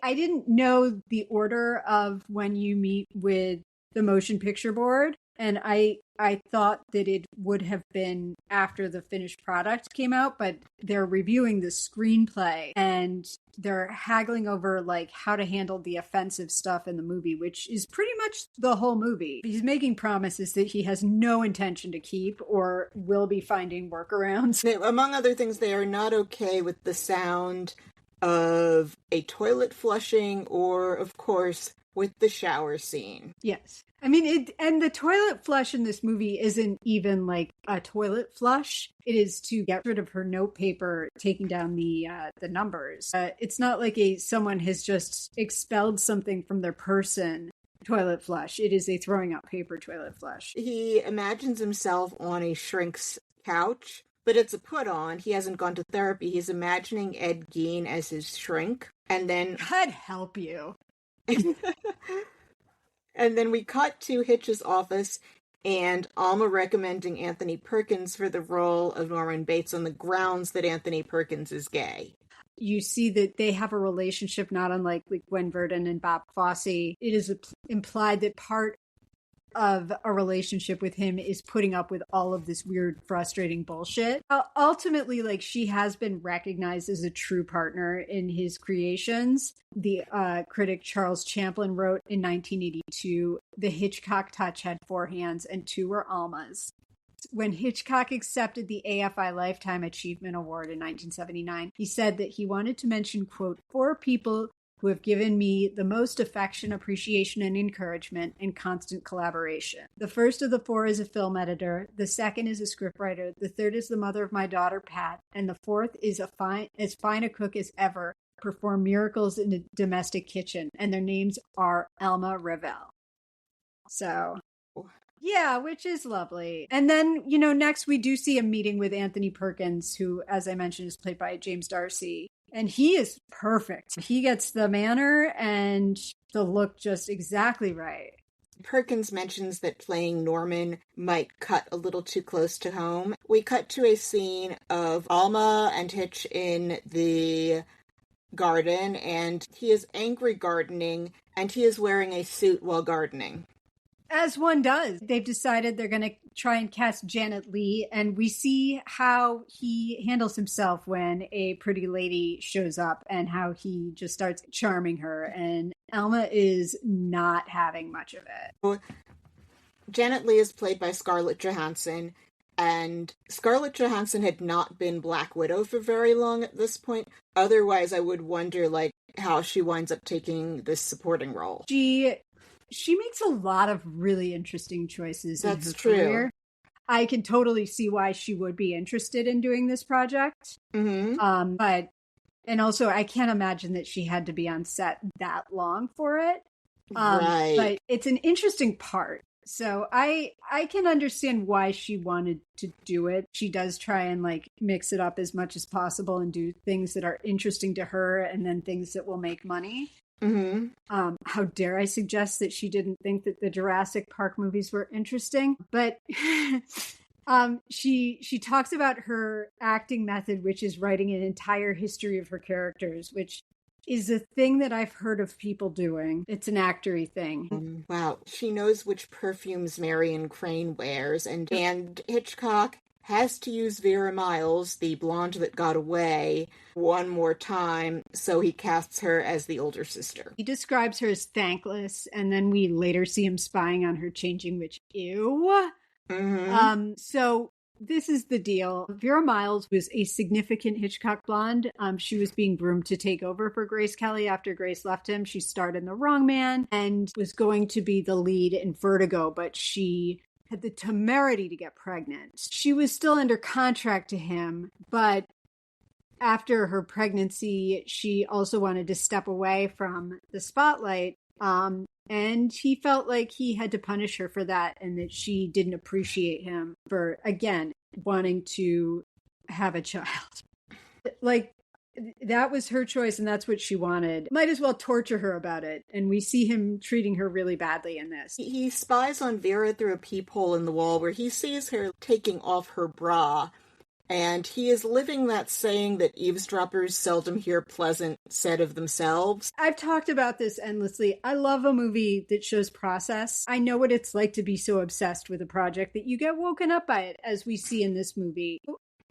didn't know the order of when you meet with the motion picture board, and I thought that it would have been after the finished product came out, but they're reviewing the screenplay and they're haggling over like how to handle the offensive stuff in the movie, which is pretty much the whole movie. He's making promises that he has no intention to keep or will be finding workarounds. Among other things, they are not okay with the sound of a toilet flushing or, of course, with the shower scene. Yes. I mean, and the toilet flush in this movie isn't even like a toilet flush. It is to get rid of her notepaper, taking down the numbers. It's not like someone has just expelled something from their person toilet flush. It is a throwing out paper toilet flush. He imagines himself on a shrink's couch, but it's a put on. He hasn't gone to therapy. He's imagining Ed Gein as his shrink. And then... God help you. And then we cut to Hitch's office and Alma recommending Anthony Perkins for the role of Norman Bates on the grounds that Anthony Perkins is gay. You see that they have a relationship not unlike Gwen Verdon and Bob Fosse. It is implied that part of a relationship with him is putting up with all of this weird, frustrating bullshit. Ultimately, she has been recognized as a true partner in his creations. The critic Charles Champlin wrote in 1982, "The Hitchcock touch had 4 hands and 2 were Alma's." When Hitchcock accepted the AFI Lifetime Achievement Award in 1979, he said that he wanted to mention, quote, 4 people who have given me the most affection, appreciation, and encouragement and constant collaboration. The first of the 4 is a film editor. The second is a scriptwriter. The third is the mother of my daughter, Pat. And the fourth is as fine a cook as ever, perform miracles in a domestic kitchen. And their names are Alma Reville. So, yeah, which is lovely. And then, next we do see a meeting with Anthony Perkins, who, as I mentioned, is played by James D'Arcy. And he is perfect. He gets the manner and the look just exactly right. Perkins mentions that playing Norman might cut a little too close to home. We cut to a scene of Alma and Hitch in the garden, and he is angry gardening, and he is wearing a suit while gardening. As one does. They've decided they're going to try and cast Janet Leigh, and we see how he handles himself when a pretty lady shows up and how he just starts charming her, and Alma is not having much of it. Janet Leigh is played by Scarlett Johansson, and Scarlett Johansson had not been Black Widow for very long at this point. Otherwise, I would wonder, how she winds up taking this supporting role. She makes a lot of really interesting choices in her true. career. I can totally see why she would be interested in doing this project. Mm-hmm. And also I can't imagine that she had to be on set that long for it. Right. But it's an interesting part. So I can understand why she wanted to do it. She does try and mix it up as much as possible and do things that are interesting to her and then things that will make money. Mm-hmm. How dare I suggest that she didn't think that the Jurassic Park movies were interesting? But she talks about her acting method, which is writing an entire history of her characters, which is a thing that I've heard of people doing. It's an actory thing. Wow. She knows which perfumes Marion Crane wears, and Hitchcock has to use Vera Miles, the blonde that got away, one more time, so he casts her as the older sister. He describes her as thankless, and then we later see him spying on her changing, which, ew. Mm-hmm. So this is the deal. Vera Miles was a significant Hitchcock blonde. She was being groomed to take over for Grace Kelly after Grace left him. She starred in The Wrong Man and was going to be the lead in Vertigo, but she had the temerity to get pregnant. She was still under contract to him, but after her pregnancy, she also wanted to step away from the spotlight. And he felt like he had to punish her for that and that she didn't appreciate him for, again, wanting to have a child. That was her choice and that's what she wanted. Might as well torture her about it. And we see him treating her really badly in this. He spies on Vera through a peephole in the wall where he sees her taking off her bra. And he is living that saying that eavesdroppers seldom hear pleasant said of themselves. I've talked about this endlessly. I love a movie that shows process. I know what it's like to be so obsessed with a project that you get woken up by it, as we see in this movie.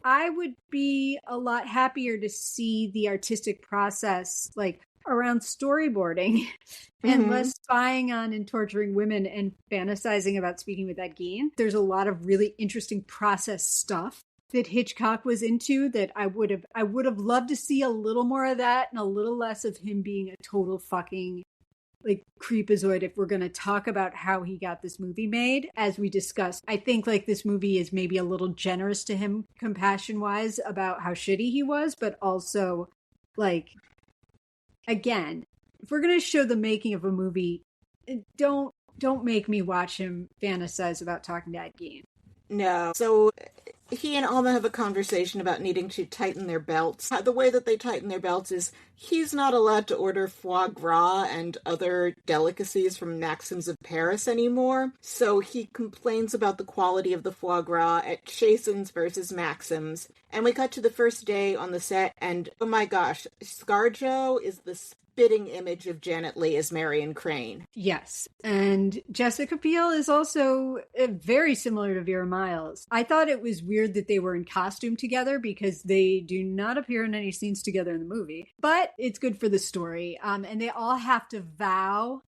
I would be a lot happier to see the artistic process around storyboarding and less spying on and torturing women and fantasizing about speaking with Ed Gein. There's a lot of really interesting process stuff that Hitchcock was into that I would have loved to see a little more of that and a little less of him being a total fucking creepazoid if we're going to talk about how he got this movie made. As we discussed, I think this movie is maybe a little generous to him compassion wise about how shitty he was, but also again, if we're going to show the making of a movie, don't make me watch him fantasize about talking to Ed Gein. No. So he and Alma have a conversation about needing to tighten their belts. The way that they tighten their belts is he's not allowed to order foie gras and other delicacies from Maxim's of Paris anymore, so he complains about the quality of the foie gras at Chasen's versus Maxim's. And we cut to the first day on the set, and oh my gosh, ScarJo is the spitting image of Janet Leigh as Marion Crane. Yes, and Jessica Biel is also very similar to Vera Miles. I thought it was weird that they were in costume together because they do not appear in any scenes together in the movie, but it's good for the story. And they all have to vow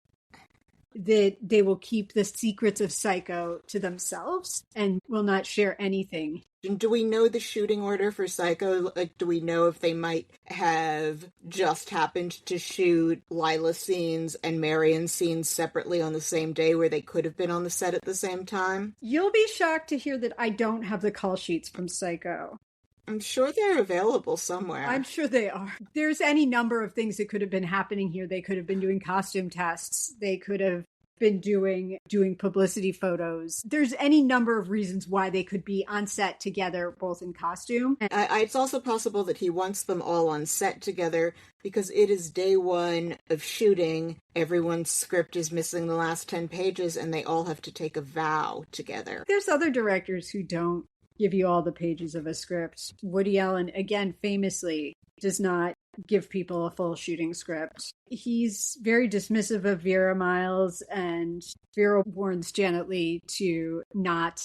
that they will keep the secrets of Psycho to themselves and will not share anything. Do we know the shooting order for Psycho? Like, do we know if they might have just happened to shoot Lila's scenes and Marion's scenes separately on the same day where they could have been on the set at the same time? You'll be shocked to hear that I don't have the call sheets from Psycho. I'm sure they're available somewhere. I'm sure they are. There's any number of things that could have been happening here. They could have been doing costume tests. They could have been doing publicity photos. There's any number of reasons why they could be on set together, both in costume. It's also possible that he wants them all on set together because it is day one of shooting. Everyone's script is missing the last 10 pages and they all have to take a vow together. There's other directors who don't give you all the pages of a script. Woody Allen, again, famously does not give people a full shooting script. He's very dismissive of Vera Miles, and Vera warns Janet Leigh to not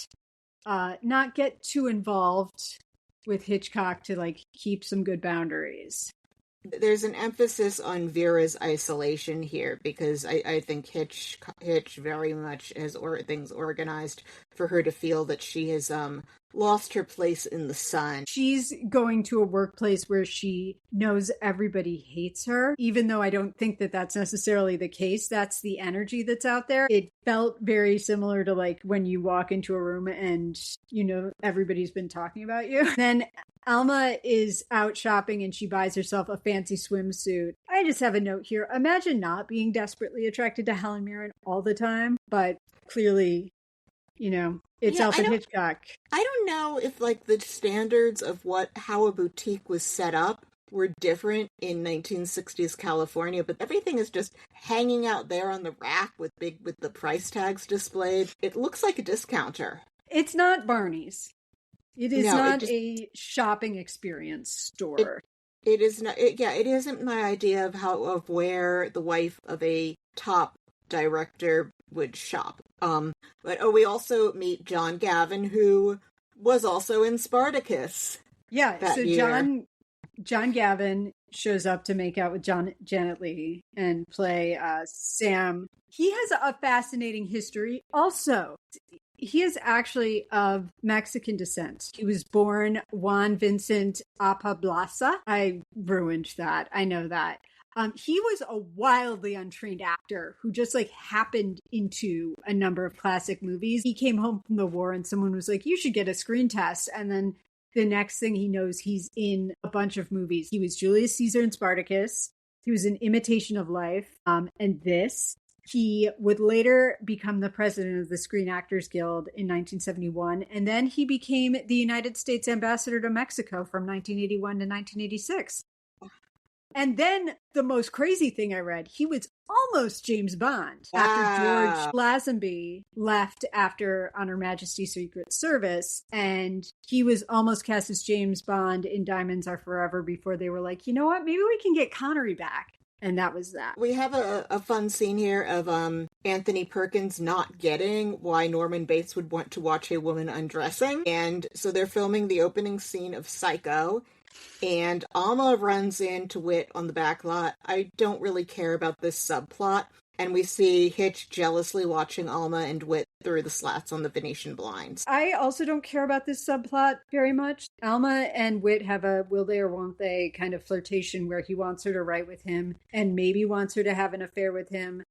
get too involved with Hitchcock, to like keep some good boundaries. There's an emphasis on Vera's isolation here because I think Hitch very much has things organized for her to feel that she has lost her place in the sun. She's going to a workplace where she knows everybody hates her, even though I don't think that that's necessarily the case. That's the energy that's out there. It felt very similar to like when you walk into a room and, you know, everybody's been talking about you. Then Alma is out shopping and she buys herself a fancy swimsuit. I just have a note here. Imagine not being desperately attracted to Helen Mirren all the time, but clearly, you know, it's Alfred Hitchcock. I don't know if like the standards of how a boutique was set up were different in 1960s California, but everything is just hanging out there on the rack with the price tags displayed. It looks like a discounter. It's not Barney's. It is not a shopping experience store. It is not. It isn't my idea of where the wife of a top director would shop. But we also meet John Gavin, who was also in Spartacus. Yeah, so year. John Gavin shows up to make out with Janet Leigh and play Sam. He has a fascinating history. Also, he is actually of Mexican descent. He was born Juan Vincent Apablasa. I ruined that. I know that. He was a wildly untrained actor who just like happened into a number of classic movies. He came home from the war and someone was like, you should get a screen test. And then the next thing he knows, he's in a bunch of movies. He was Julius Caesar in Spartacus. He was in Imitation of Life. And this. He would later become the president of the Screen Actors Guild in 1971. And then he became the United States ambassador to Mexico from 1981 to 1986. And then the most crazy thing I read, he was almost James Bond after George Lazenby left after On Her Majesty's Secret Service. And he was almost cast as James Bond in Diamonds Are Forever before they were like, you know what, maybe we can get Connery back. And that was that. We have a fun scene here of Anthony Perkins not getting why Norman Bates would want to watch a woman undressing. And so they're filming the opening scene of Psycho. And Alma runs into Whit on the back lot. I don't really care about this subplot. And we see Hitch jealously watching Alma and Whit through the slats on the Venetian blinds. I also don't care about this subplot very much. Alma and Whit have a will they or won't they kind of flirtation where he wants her to write with him and maybe wants her to have an affair with him.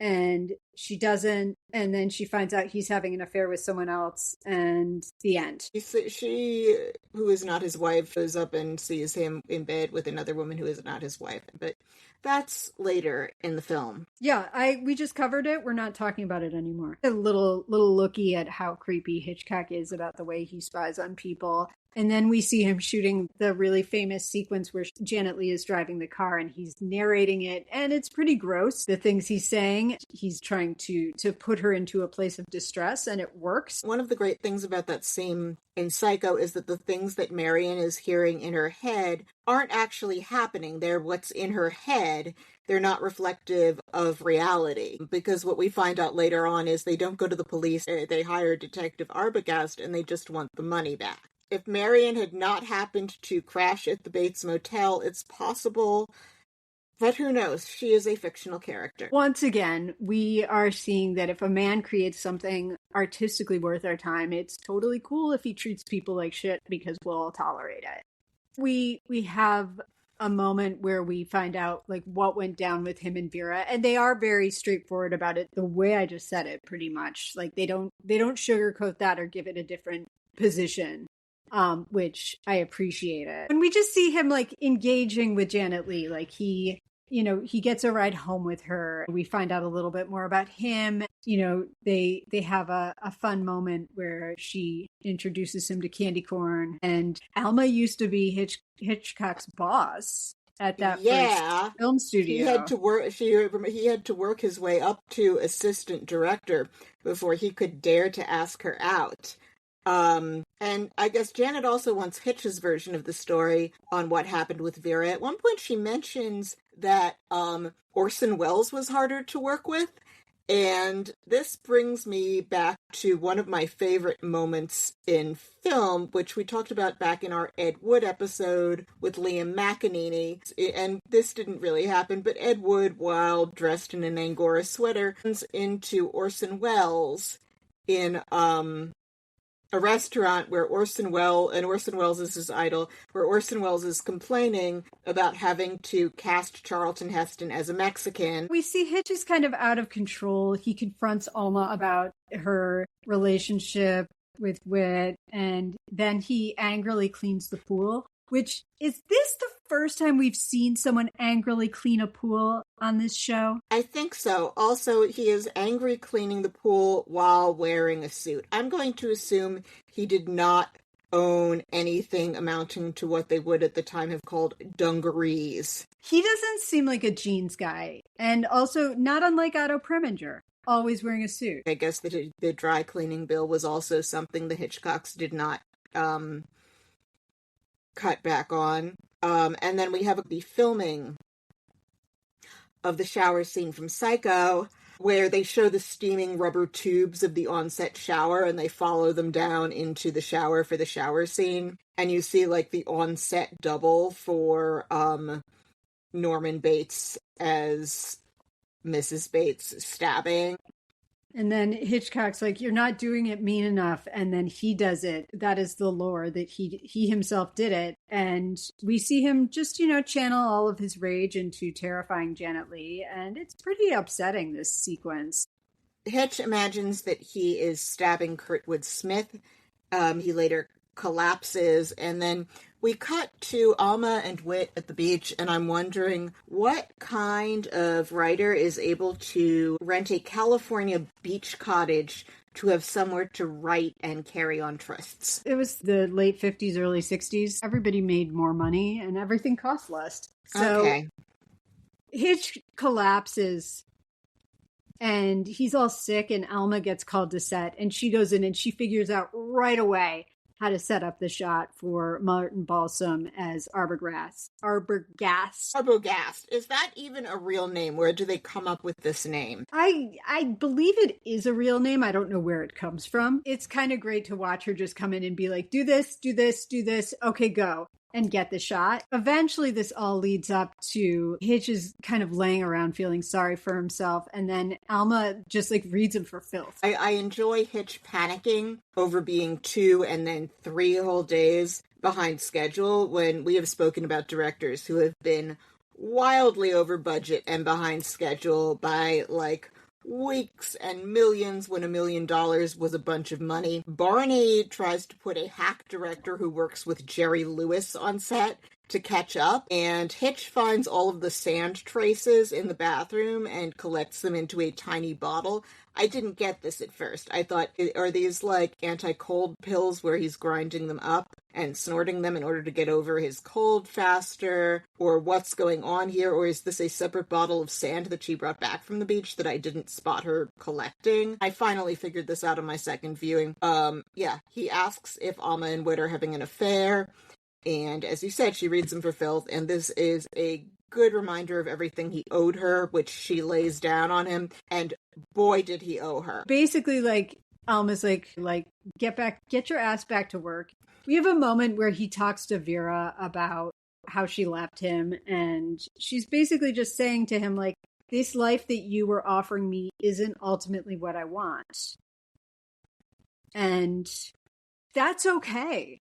And she doesn't, and then she finds out he's having an affair with someone else, and the end. She, who is not his wife, goes up and sees him in bed with another woman who is not his wife. But that's later in the film. Yeah, we just covered it. We're not talking about it anymore. A little looky at how creepy Hitchcock is about the way he spies on people. And then we see him shooting the really famous sequence where Janet Leigh is driving the car and he's narrating it. And it's pretty gross, the things he's saying. He's trying to put her into a place of distress, and it works. One of the great things about that scene in Psycho is that the things that Marion is hearing in her head aren't actually happening. They're what's in her head. They're not reflective of reality. Because what we find out later on is they don't go to the police. They hire Detective Arbogast and they just want the money back. If Marion had not happened to crash at the Bates Motel, it's possible, but who knows? She is a fictional character. Once again, we are seeing that if a man creates something artistically worth our time, it's totally cool if he treats people like shit because we'll all tolerate it. We have a moment where we find out like what went down with him and Vera, and they are very straightforward about it the way I just said it, pretty much. Like they don't sugarcoat that or give it a different position. Which I appreciate it. And we just see him like engaging with Janet Leigh, like he gets a ride home with her. We find out a little bit more about him. They have a fun moment where she introduces him to candy corn, and Alma used to be Hitchcock's boss at that first film studio. He had to work his way up to assistant director before he could dare to ask her out. And I guess Janet also wants Hitch's version of the story on what happened with Vera. At one point she mentions that Orson Welles was harder to work with, and this brings me back to one of my favorite moments in film, which we talked about back in our Ed Wood episode with Liam McEnany, and this didn't really happen, but Ed Wood, while dressed in an Angora sweater, runs into Orson Welles in a restaurant where Orson Welles is his idol, where Orson Welles is complaining about having to cast Charlton Heston as a Mexican. We see Hitch is kind of out of control. He confronts Alma about her relationship with Whit, and then he angrily cleans the pool. Which, is this the first time we've seen someone angrily clean a pool on this show? I think so. Also, he is angry cleaning the pool while wearing a suit. I'm going to assume he did not own anything amounting to what they would at the time have called dungarees. He doesn't seem like a jeans guy. And also, not unlike Otto Preminger, always wearing a suit. I guess the dry cleaning bill was also something the Hitchcocks did not cut back on. And then we have the filming of the shower scene from Psycho, where they show the steaming rubber tubes of the on-set shower and they follow them down into the shower for the shower scene. And you see like the on-set double for Norman Bates as Mrs. Bates stabbing. And then Hitchcock's like, you're not doing it mean enough. And then he does it. That is the lore, that he himself did it. And we see him just, channel all of his rage into terrifying Janet Leigh. And it's pretty upsetting, this sequence. Hitch imagines that he is stabbing Kurtwood Smith. He later collapses, and then we cut to Alma and Whit at the beach, and I'm wondering what kind of writer is able to rent a California beach cottage to have somewhere to write and carry on trysts. It was the late 50s, early 60s. Everybody made more money and everything cost less. So okay. Hitch collapses and he's all sick, and Alma gets called to set, and she goes in and she figures out right away how to set up the shot for Martin Balsam as Arbogast. Arbogast. Is that even a real name? Where do they come up with this name? I believe it is a real name. I don't know where it comes from. It's kind of great to watch her just come in and be like, do this, do this, do this. Okay, go. And get the shot. Eventually, this all leads up to Hitch is kind of laying around feeling sorry for himself. And then Alma just reads him for filth. I enjoy Hitch panicking over being 2 and then 3 whole days behind schedule, when we have spoken about directors who have been wildly over budget and behind schedule by weeks and millions when $1 million was a bunch of money. Barney tries to put a hack director who works with Jerry Lewis on set to catch up, and Hitch finds all of the sand traces in the bathroom and collects them into a tiny bottle. I didn't get this at first. I thought, are these like anti-cold pills where he's grinding them up and snorting them in order to get over his cold faster? Or what's going on here? Or is this a separate bottle of sand that she brought back from the beach that I didn't spot her collecting? I finally figured this out on my second viewing. He asks if Alma and Whit are having an affair. And as you said, she reads him for filth. And this is a good reminder of everything he owed her, which she lays down on him. And boy, did he owe her. Basically, like, Alma's like, get your ass back to work. We have a moment where he talks to Vera about how she left him. And she's basically just saying to him, like, this life that you were offering me isn't ultimately what I want. And that's okay.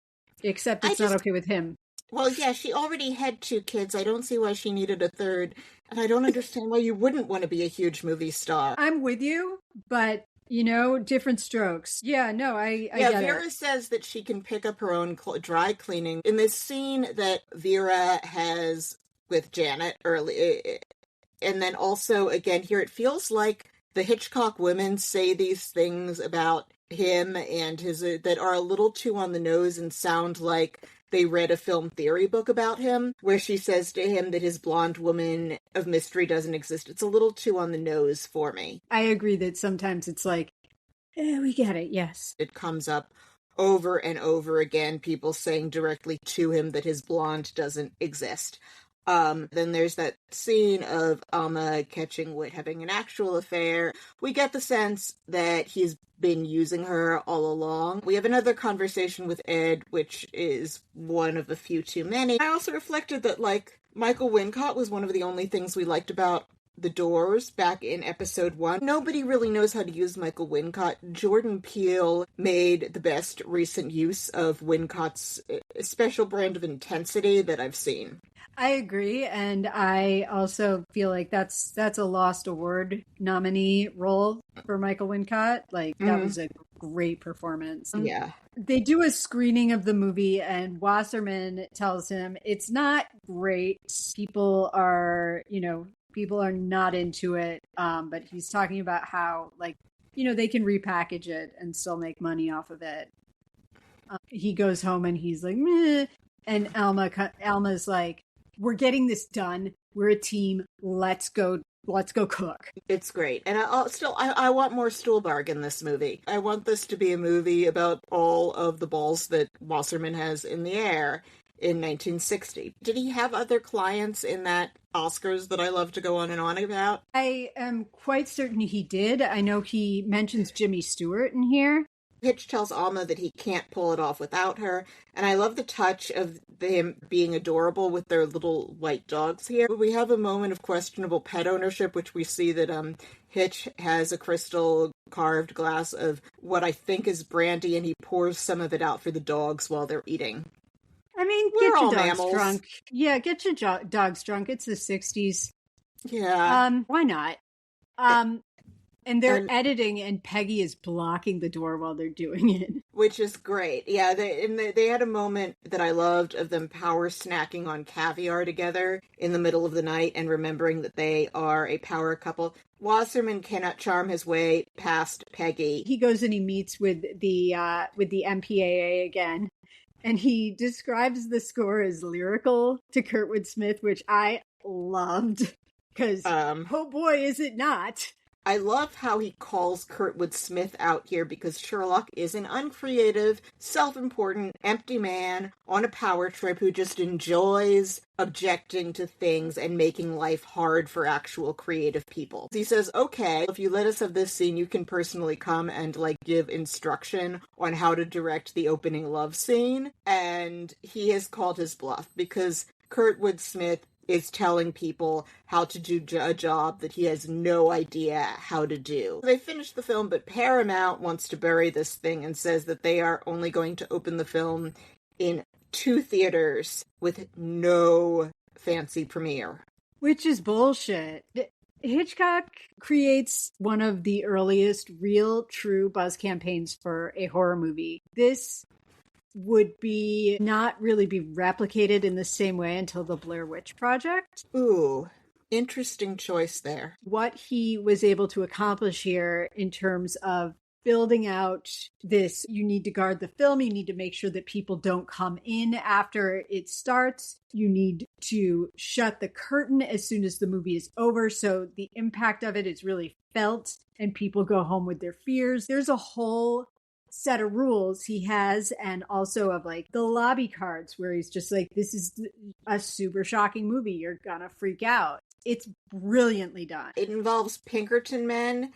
Except it's not okay with him. Well, yeah, she already had 2 kids. I don't see why she needed a third. And I don't understand why you wouldn't want to be a huge movie star. I'm with you, but, different strokes. Yeah, no, I get Vera it. says that she can pick up her own dry cleaning. In this scene that Vera has with Janet early, and then also, again, here, it feels like the Hitchcock women say these things about him and his that are a little too on the nose and sound like they read a film theory book about him, where she says to him that his blonde woman of mystery doesn't exist. It's a little too on the nose for me. I agree that sometimes it's like, we get it, yes. It comes up over and over again, people saying directly to him that his blonde doesn't exist. Then there's that scene of Alma catching Whit having an actual affair. We get the sense that he's been using her all along. We have another conversation with Ed, which is one of the few too many. I also reflected that, like, Michael Wincott was one of the only things we liked about The Doors back in episode 1. Nobody really knows how to use Michael Wincott. Jordan Peele made the best recent use of Wincott's special brand of intensity that I've seen. I agree, and I also feel like that's a lost award nominee role for Michael Wincott. Like, that was a great performance. Yeah. They do a screening of the movie, and Wasserman tells him it's not great. People are not into it, but he's talking about how, like, they can repackage it and still make money off of it. He goes home and he's like, meh. And Alma's like, we're getting this done. We're a team. Let's go cook. It's great. And I want more Stuhlbarg in this movie. I want this to be a movie about all of the balls that Wasserman has in the air in 1960. Did he have other clients in that Oscars that I love to go on and on about? I am quite certain he did. I know he mentions Jimmy Stewart in here. Hitch tells Alma that he can't pull it off without her, and I love the touch of them being adorable with their little white dogs here. We have a moment of questionable pet ownership, which we see that Hitch has a crystal carved glass of what I think is brandy, and he pours some of it out for the dogs while they're eating. I mean, We're get all your dogs mammals. drunk. Yeah, get your dogs drunk. It's the 60s. Yeah. Why not? And they're editing, and Peggy is blocking the door while they're doing it. Which is great. Yeah, they had a moment that I loved of them power snacking on caviar together in the middle of the night and remembering that they are a power couple. Wasserman cannot charm his way past Peggy. He goes and he meets with the MPAA again, and he describes the score as lyrical to Kurtwood Smith, which I loved, because, oh boy, is it not. I love how he calls Kurtwood Smith out here, because Sherlock is an uncreative, self-important, empty man on a power trip who just enjoys objecting to things and making life hard for actual creative people. He says, okay, if you let us have this scene, you can personally come and, like, give instruction on how to direct the opening love scene. And he has called his bluff, because Kurtwood Smith is telling people how to do a job that he has no idea how to do. They finish the film, but Paramount wants to bury this thing and says that they are only going to open the film in 2 theaters with no fancy premiere. Which is bullshit. Hitchcock creates one of the earliest real true buzz campaigns for a horror movie. This would be not really be replicated in the same way until the Blair Witch Project. Ooh, interesting choice there. What he was able to accomplish here in terms of building out this, you need to guard the film, you need to make sure that people don't come in after it starts, you need to shut the curtain as soon as the movie is over, so the impact of it is really felt and people go home with their fears. There's a whole set of rules he has, and also of like the lobby cards where he's just like, this is a super shocking movie, you're gonna freak out. It's brilliantly done. It involves Pinkerton men,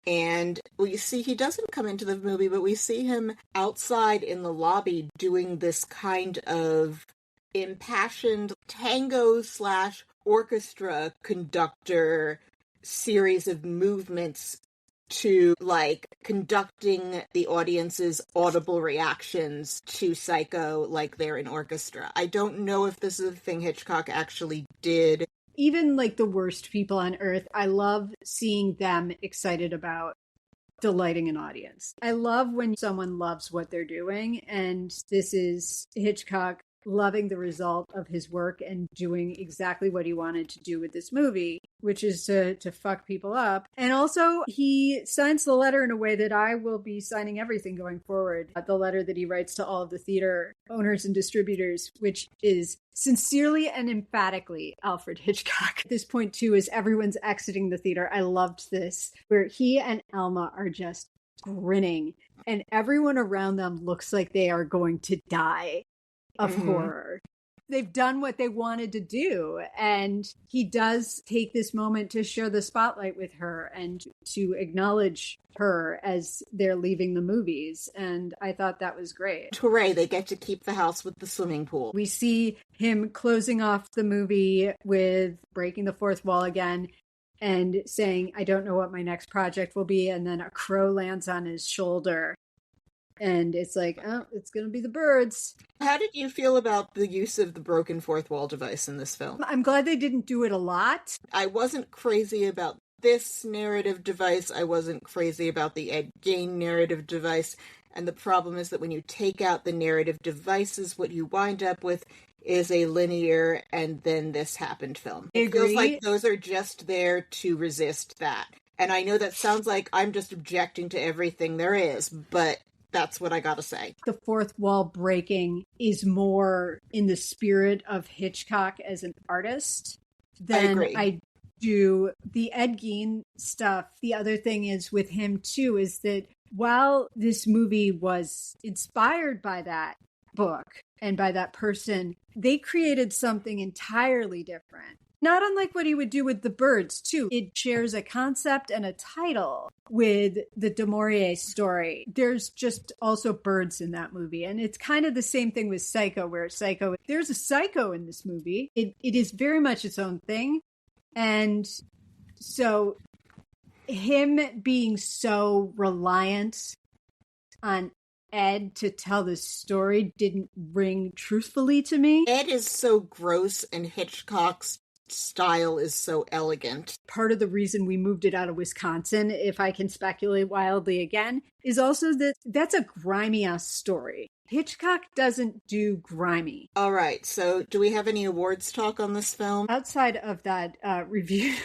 and we see he doesn't come into the movie, but we see him outside in the lobby doing this kind of impassioned tango/orchestra conductor series of movements to, like, conducting the audience's audible reactions to Psycho like they're in orchestra. I don't know if this is a thing Hitchcock actually did. Even like the worst people on earth, I love seeing them excited about delighting an audience. I love when someone loves what they're doing, and this is Hitchcock loving the result of his work and doing exactly what he wanted to do with this movie, which is to fuck people up. And also, he signs the letter in a way that I will be signing everything going forward. The letter that he writes to all of the theater owners and distributors, which is sincerely and emphatically Alfred Hitchcock. At this point, too, as everyone's exiting the theater, I loved this, where he and Alma are just grinning, and everyone around them looks like they are going to die of horror. They've done what they wanted to do, and he does take this moment to share the spotlight with her and to acknowledge her as they're leaving the movies, and I thought that was great. Hooray, they get to keep the house with the swimming pool. We see him closing off the movie with breaking the fourth wall again and saying, I don't know what my next project will be, and then a crow lands on his shoulder. And it's like, oh, it's going to be the birds. How did you feel about the use of the broken fourth wall device in this film? I'm glad they didn't do it a lot. I wasn't crazy about this narrative device. I wasn't crazy about the Ed Gein narrative device. And the problem is that when you take out the narrative devices, what you wind up with is a linear and then this happened film. It feels like those are just there to resist that. And I know that sounds like I'm just objecting to everything there is, but that's what I gotta say. The fourth wall breaking is more in the spirit of Hitchcock as an artist than I do the Ed Gein stuff. The other thing is with him too, is that while this movie was inspired by that book and by that person, they created something entirely different. Not unlike what he would do with The Birds, too. It shares a concept and a title with the Du Maurier story. There's just also birds in that movie. And it's kind of the same thing with Psycho, where there's a psycho in this movie. It is very much its own thing. And so him being so reliant on Ed to tell this story didn't ring truthfully to me. Ed is so gross, and Hitchcock's style is so elegant. Part of the reason we moved it out of Wisconsin, if I can speculate wildly again, is also that that's a grimy-ass story. Hitchcock doesn't do grimy. All right, so do we have any awards talk on this film? Outside of that review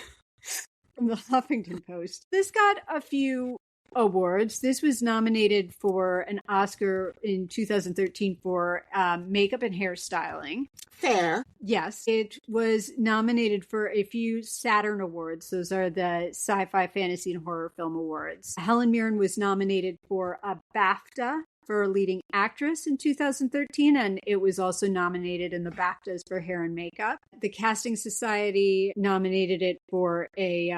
from the Huffington Post, this got a few awards. This was nominated for an Oscar in 2013 for makeup and hairstyling. Fair. Yes. It was nominated for a few Saturn Awards. Those are the Sci-Fi, Fantasy, and Horror Film Awards. Helen Mirren was nominated for a BAFTA for leading actress in 2013, and it was also nominated in the BAFTAs for hair and makeup. The Casting Society nominated it for a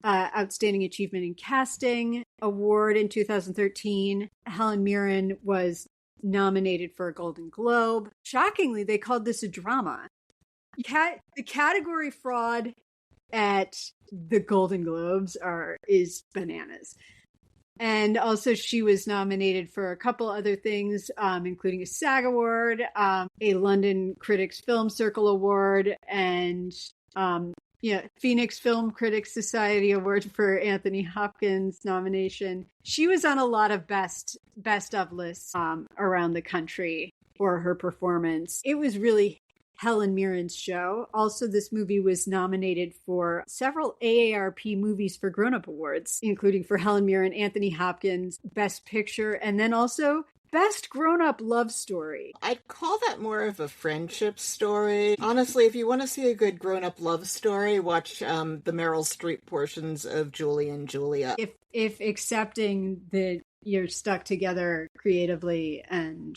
Outstanding Achievement in Casting Award in 2013. Helen Mirren was nominated for a Golden Globe. Shockingly, they called this a drama. The category fraud at the Golden Globes is bananas. And also she was nominated for a couple other things, including a SAG Award, a London Critics Film Circle Award, and Yeah, Phoenix Film Critics Society Award for Anthony Hopkins nomination. She was on a lot of best of lists around the country for her performance. It was really Helen Mirren's show. Also, this movie was nominated for several AARP Movies for Grown-Up Awards, including for Helen Mirren, Anthony Hopkins, Best Picture, and then also Best Grown-Up Love Story. I'd call that more of a friendship story. Honestly, if you want to see a good grown-up love story, watch the Meryl Streep portions of Julie and Julia. If accepting that you're stuck together creatively and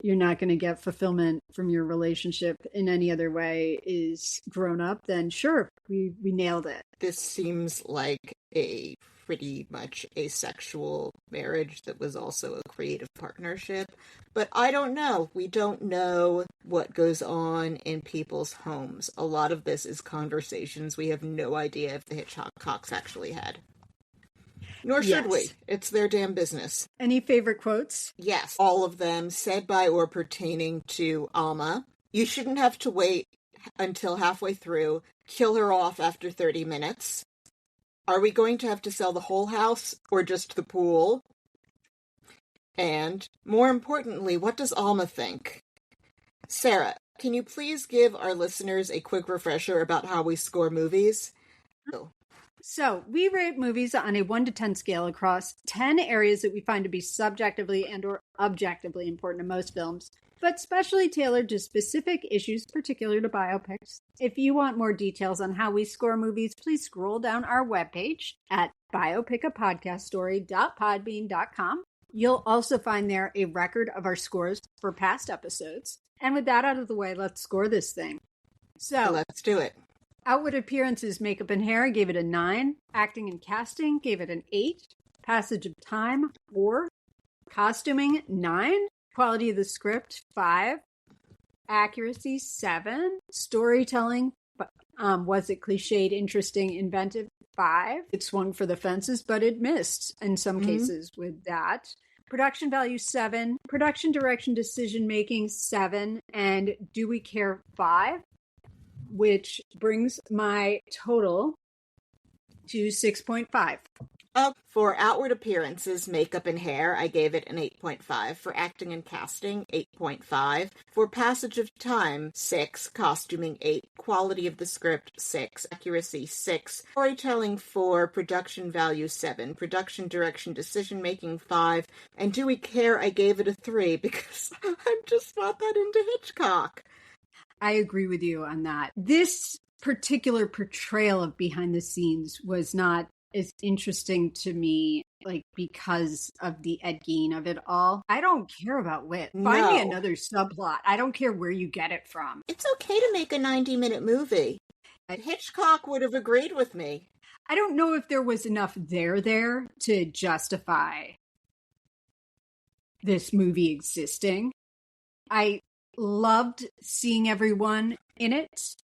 you're not going to get fulfillment from your relationship in any other way is grown up, then sure, we nailed it. This seems like a pretty much asexual marriage that was also a creative partnership. But I don't know. We don't know what goes on in people's homes. A lot of this is conversations we have no idea if the Hitchcocks actually had. Nor should we. It's their damn business. Any favorite quotes? Yes, all of them, said by or pertaining to Alma. You shouldn't have to wait until halfway through. Kill her off after 30 minutes. Are we going to have to sell the whole house or just the pool? And, more importantly, what does Alma think? Sara, can you please give our listeners a quick refresher about how we score movies? So, we rate movies on a 1 to 10 scale across 10 areas that we find to be subjectively and or objectively important to most films, but specially tailored to specific issues particular to biopics. If you want more details on how we score movies, please scroll down our webpage at biopicapodcaststory.podbean.com. You'll also find there a record of our scores for past episodes. And with that out of the way, let's score this thing. So, let's do it. Outward appearances, makeup and hair, gave it a 9. Acting and casting, gave it an 8. Passage of time, 4. Costuming, 9. Quality of the script, 5. Accuracy, 7. Storytelling, was it cliched, interesting, inventive? 5. It swung for the fences, but it missed in some cases with that. Production value, 7. Production direction decision making, 7. And do we care, 5? Which brings my total to 6.5. For outward appearances, makeup and hair, I gave it an 8.5. For acting and casting, 8.5. For passage of time, 6. Costuming, 8. Quality of the script, 6. Accuracy, 6. Storytelling, 4. Production value, 7. Production direction decision making, 5. And do we care, I gave it a 3 because I'm just not that into Hitchcock. I agree with you on that. This particular portrayal of behind the scenes was not as interesting to me, like, because of the Ed Gein of it all. I don't care about wit. Find me another subplot. I don't care where you get it from. It's okay to make a 90-minute movie. Hitchcock would have agreed with me. I don't know if there was enough there to justify this movie existing. I loved seeing everyone in it,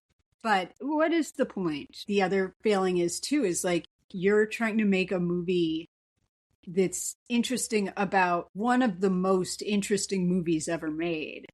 but what is the point? The other failing is like, you're trying to make a movie that's interesting about one of the most interesting movies ever made.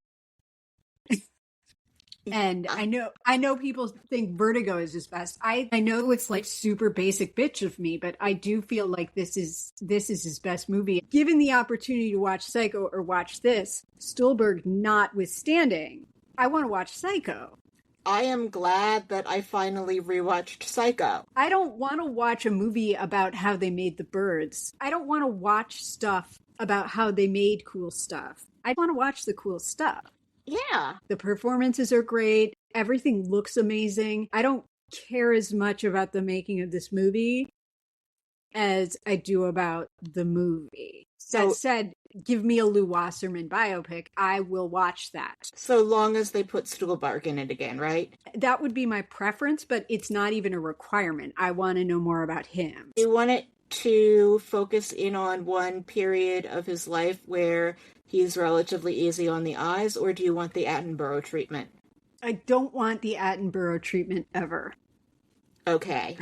And I know people think Vertigo is his best. I know it's like super basic bitch of me, but I do feel like this is his best movie. Given the opportunity to watch Psycho or watch this, Stolberg notwithstanding, I want to watch Psycho. I am glad that I finally rewatched Psycho. I don't want to watch a movie about how they made the birds. I don't want to watch stuff about how they made cool stuff. I want to watch the cool stuff. Yeah. The performances are great. Everything looks amazing. I don't care as much about the making of this movie as I do about the movie. That said, give me a Lew Wasserman biopic. I will watch that. So long as they put Stuhlbarg in it again, right? That would be my preference, but it's not even a requirement. I want to know more about him. You want it to focus in on one period of his life where he's relatively easy on the eyes, or do you want the Attenborough treatment? I don't want the Attenborough treatment ever. Okay.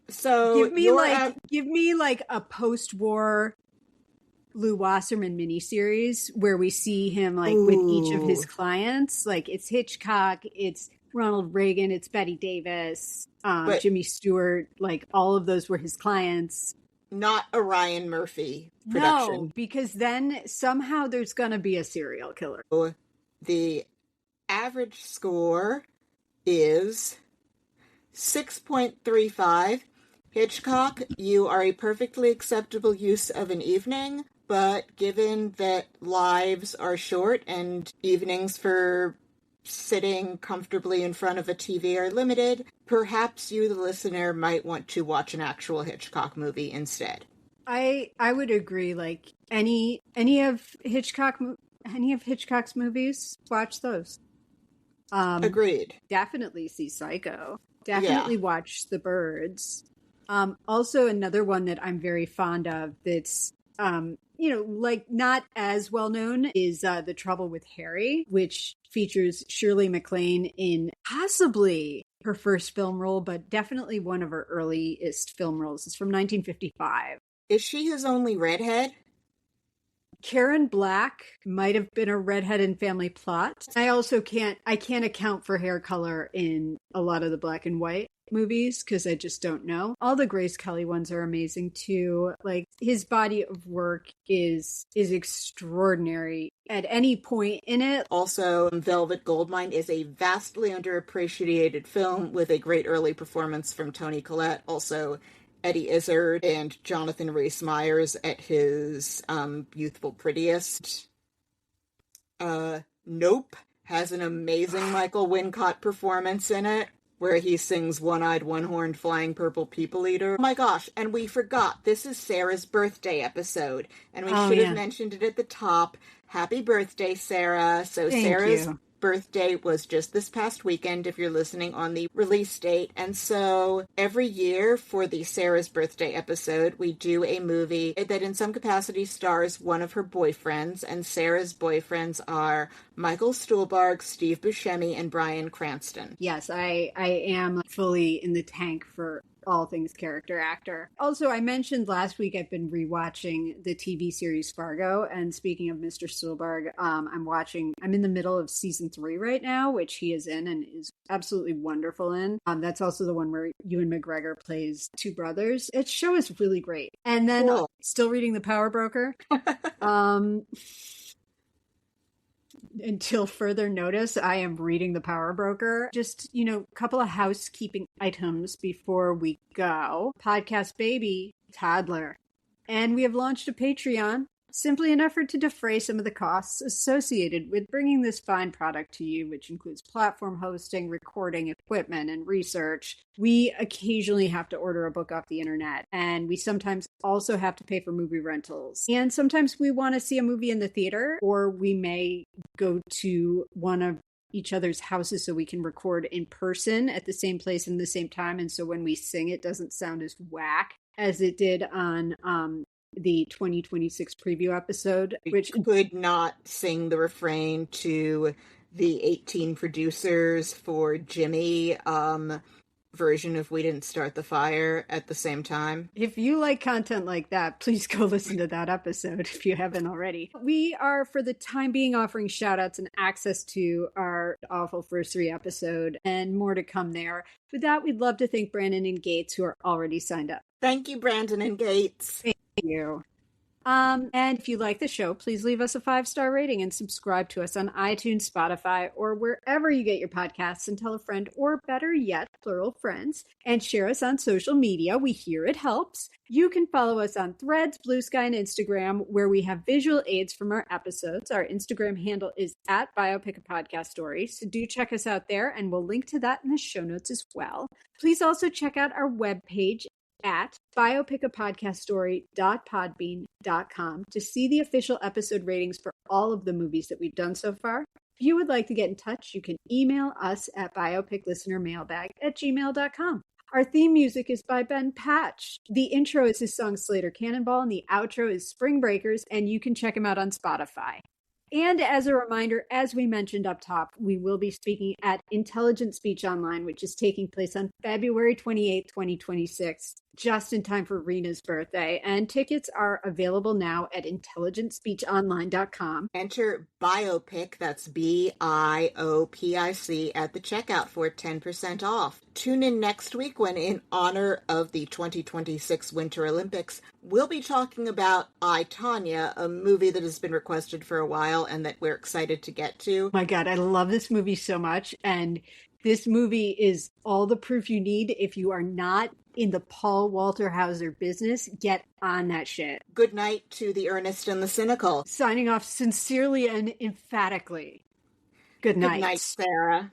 So give me like a post-war Lew Wasserman miniseries where we see him like with each of his clients. Like, it's Hitchcock, it's Ronald Reagan, it's Bette Davis, But Jimmy Stewart, like all of those were his clients. not a Ryan Murphy production. No, because then somehow there's going to be a serial killer. The average score is 6.35. Hitchcock, you are a perfectly acceptable use of an evening, but given that lives are short and evenings for sitting comfortably in front of a TV are limited, perhaps you, the listener, might want to watch an actual Hitchcock movie instead. I would agree. Like any of Hitchcock's movies, watch those. Agreed. Definitely see Psycho. Definitely watch The Birds. Also, another one that I'm very fond of that's, like not as well known is The Trouble with Harry, which features Shirley MacLaine in possibly her first film role, but definitely one of her earliest film roles. It's from 1955. Is she his only redhead? Karen Black might have been a redhead in Family Plot. I can't account for hair color in a lot of the black and white movies because I just don't know. All the Grace Kelly ones are amazing too. Like his body of work is extraordinary at any point in it. Also, Velvet Goldmine is a vastly underappreciated film with a great early performance from Toni Collette. Also, Eddie Izzard and Jonathan Rhys-Meyers at his youthful prettiest. Nope has an amazing Michael Wincott performance in it, where he sings One-Eyed, One-Horned, Flying Purple People Eater. Oh my gosh, and we forgot, this is Sarah's birthday episode, and we should have mentioned it at the top. Happy birthday, Sarah. So Thank Sarah's you. Birthday was just this past weekend if you're listening on the release date. And so every year for the Sarah's birthday episode, we do a movie that in some capacity stars one of her boyfriends. And Sarah's boyfriends are Michael Stuhlbarg, Steve Buscemi, and Bryan Cranston. Yes, I am fully in the tank for all things character actor. Also, I mentioned last week I've been rewatching the TV series Fargo, and speaking of Mr. Stuhlbarg, I'm in the middle of season 3 right now, which he is in and is absolutely wonderful in. That's also the one where Ewan McGregor plays two brothers. Its show is really great. And then still reading The Power Broker. Until further notice, I am reading The Power Broker. Just, a couple of housekeeping items before we go. Podcast baby, toddler. And we have launched a Patreon, simply an effort to defray some of the costs associated with bringing this fine product to you, which includes platform hosting, recording, equipment, and research. We occasionally have to order a book off the internet, and we sometimes also have to pay for movie rentals. And sometimes we want to see a movie in the theater, or we may go to one of each other's houses so we can record in person at the same place and the same time. And so when we sing, it doesn't sound as whack as it did on the 2026 preview episode, which could not sing the refrain to the 18 producers for Jimmy version of We Didn't Start the Fire at the same time. If you like content like that, please go listen to that episode if you haven't already. We are, for the time being, offering shout-outs and access to our awful first 3 episode and more to come there. With that, we'd love to thank Brandon and Gates, who are already signed up. Thank you, Brandon and Gates. Thank you. And if you like the show, please leave us a 5-star rating and subscribe to us on iTunes, Spotify, or wherever you get your podcasts, and tell a friend, or better yet, plural friends, and share us on social media. We hear it helps. You can follow us on Threads, Blue Sky, and Instagram, where we have visual aids from our episodes. Our Instagram handle is at Biopic a Podcast Story, so do check us out there, and we'll link to that in the show notes as well. Please also check out our webpage at biopicapodcaststory.podbean.com to see the official episode ratings for all of the movies that we've done so far. If you would like to get in touch, you can email us at biopiclistenermailbag@gmail.com. Our theme music is by Ben Patch. The intro is his song Slater Cannonball, and the outro is Spring Breakers, and you can check him out on Spotify. And as a reminder, as we mentioned up top, we will be speaking at Intelligent Speech Online, which is taking place on February 28, 2026. just in time for Rena's birthday, and tickets are available now at intelligentspeechonline.com. Enter Biopic, that's BIOPIC, at the checkout for 10% off. Tune in next week when, in honor of the 2026 Winter Olympics, we'll be talking about I, Tonya, a movie that has been requested for a while and that we're excited to get to. My God, I love this movie so much, and this movie is all the proof you need. If you are not in the Paul Walter Hauser business, get on that shit. Good night to the earnest and the cynical. Signing off sincerely and emphatically. Good night. Good night, Sarah.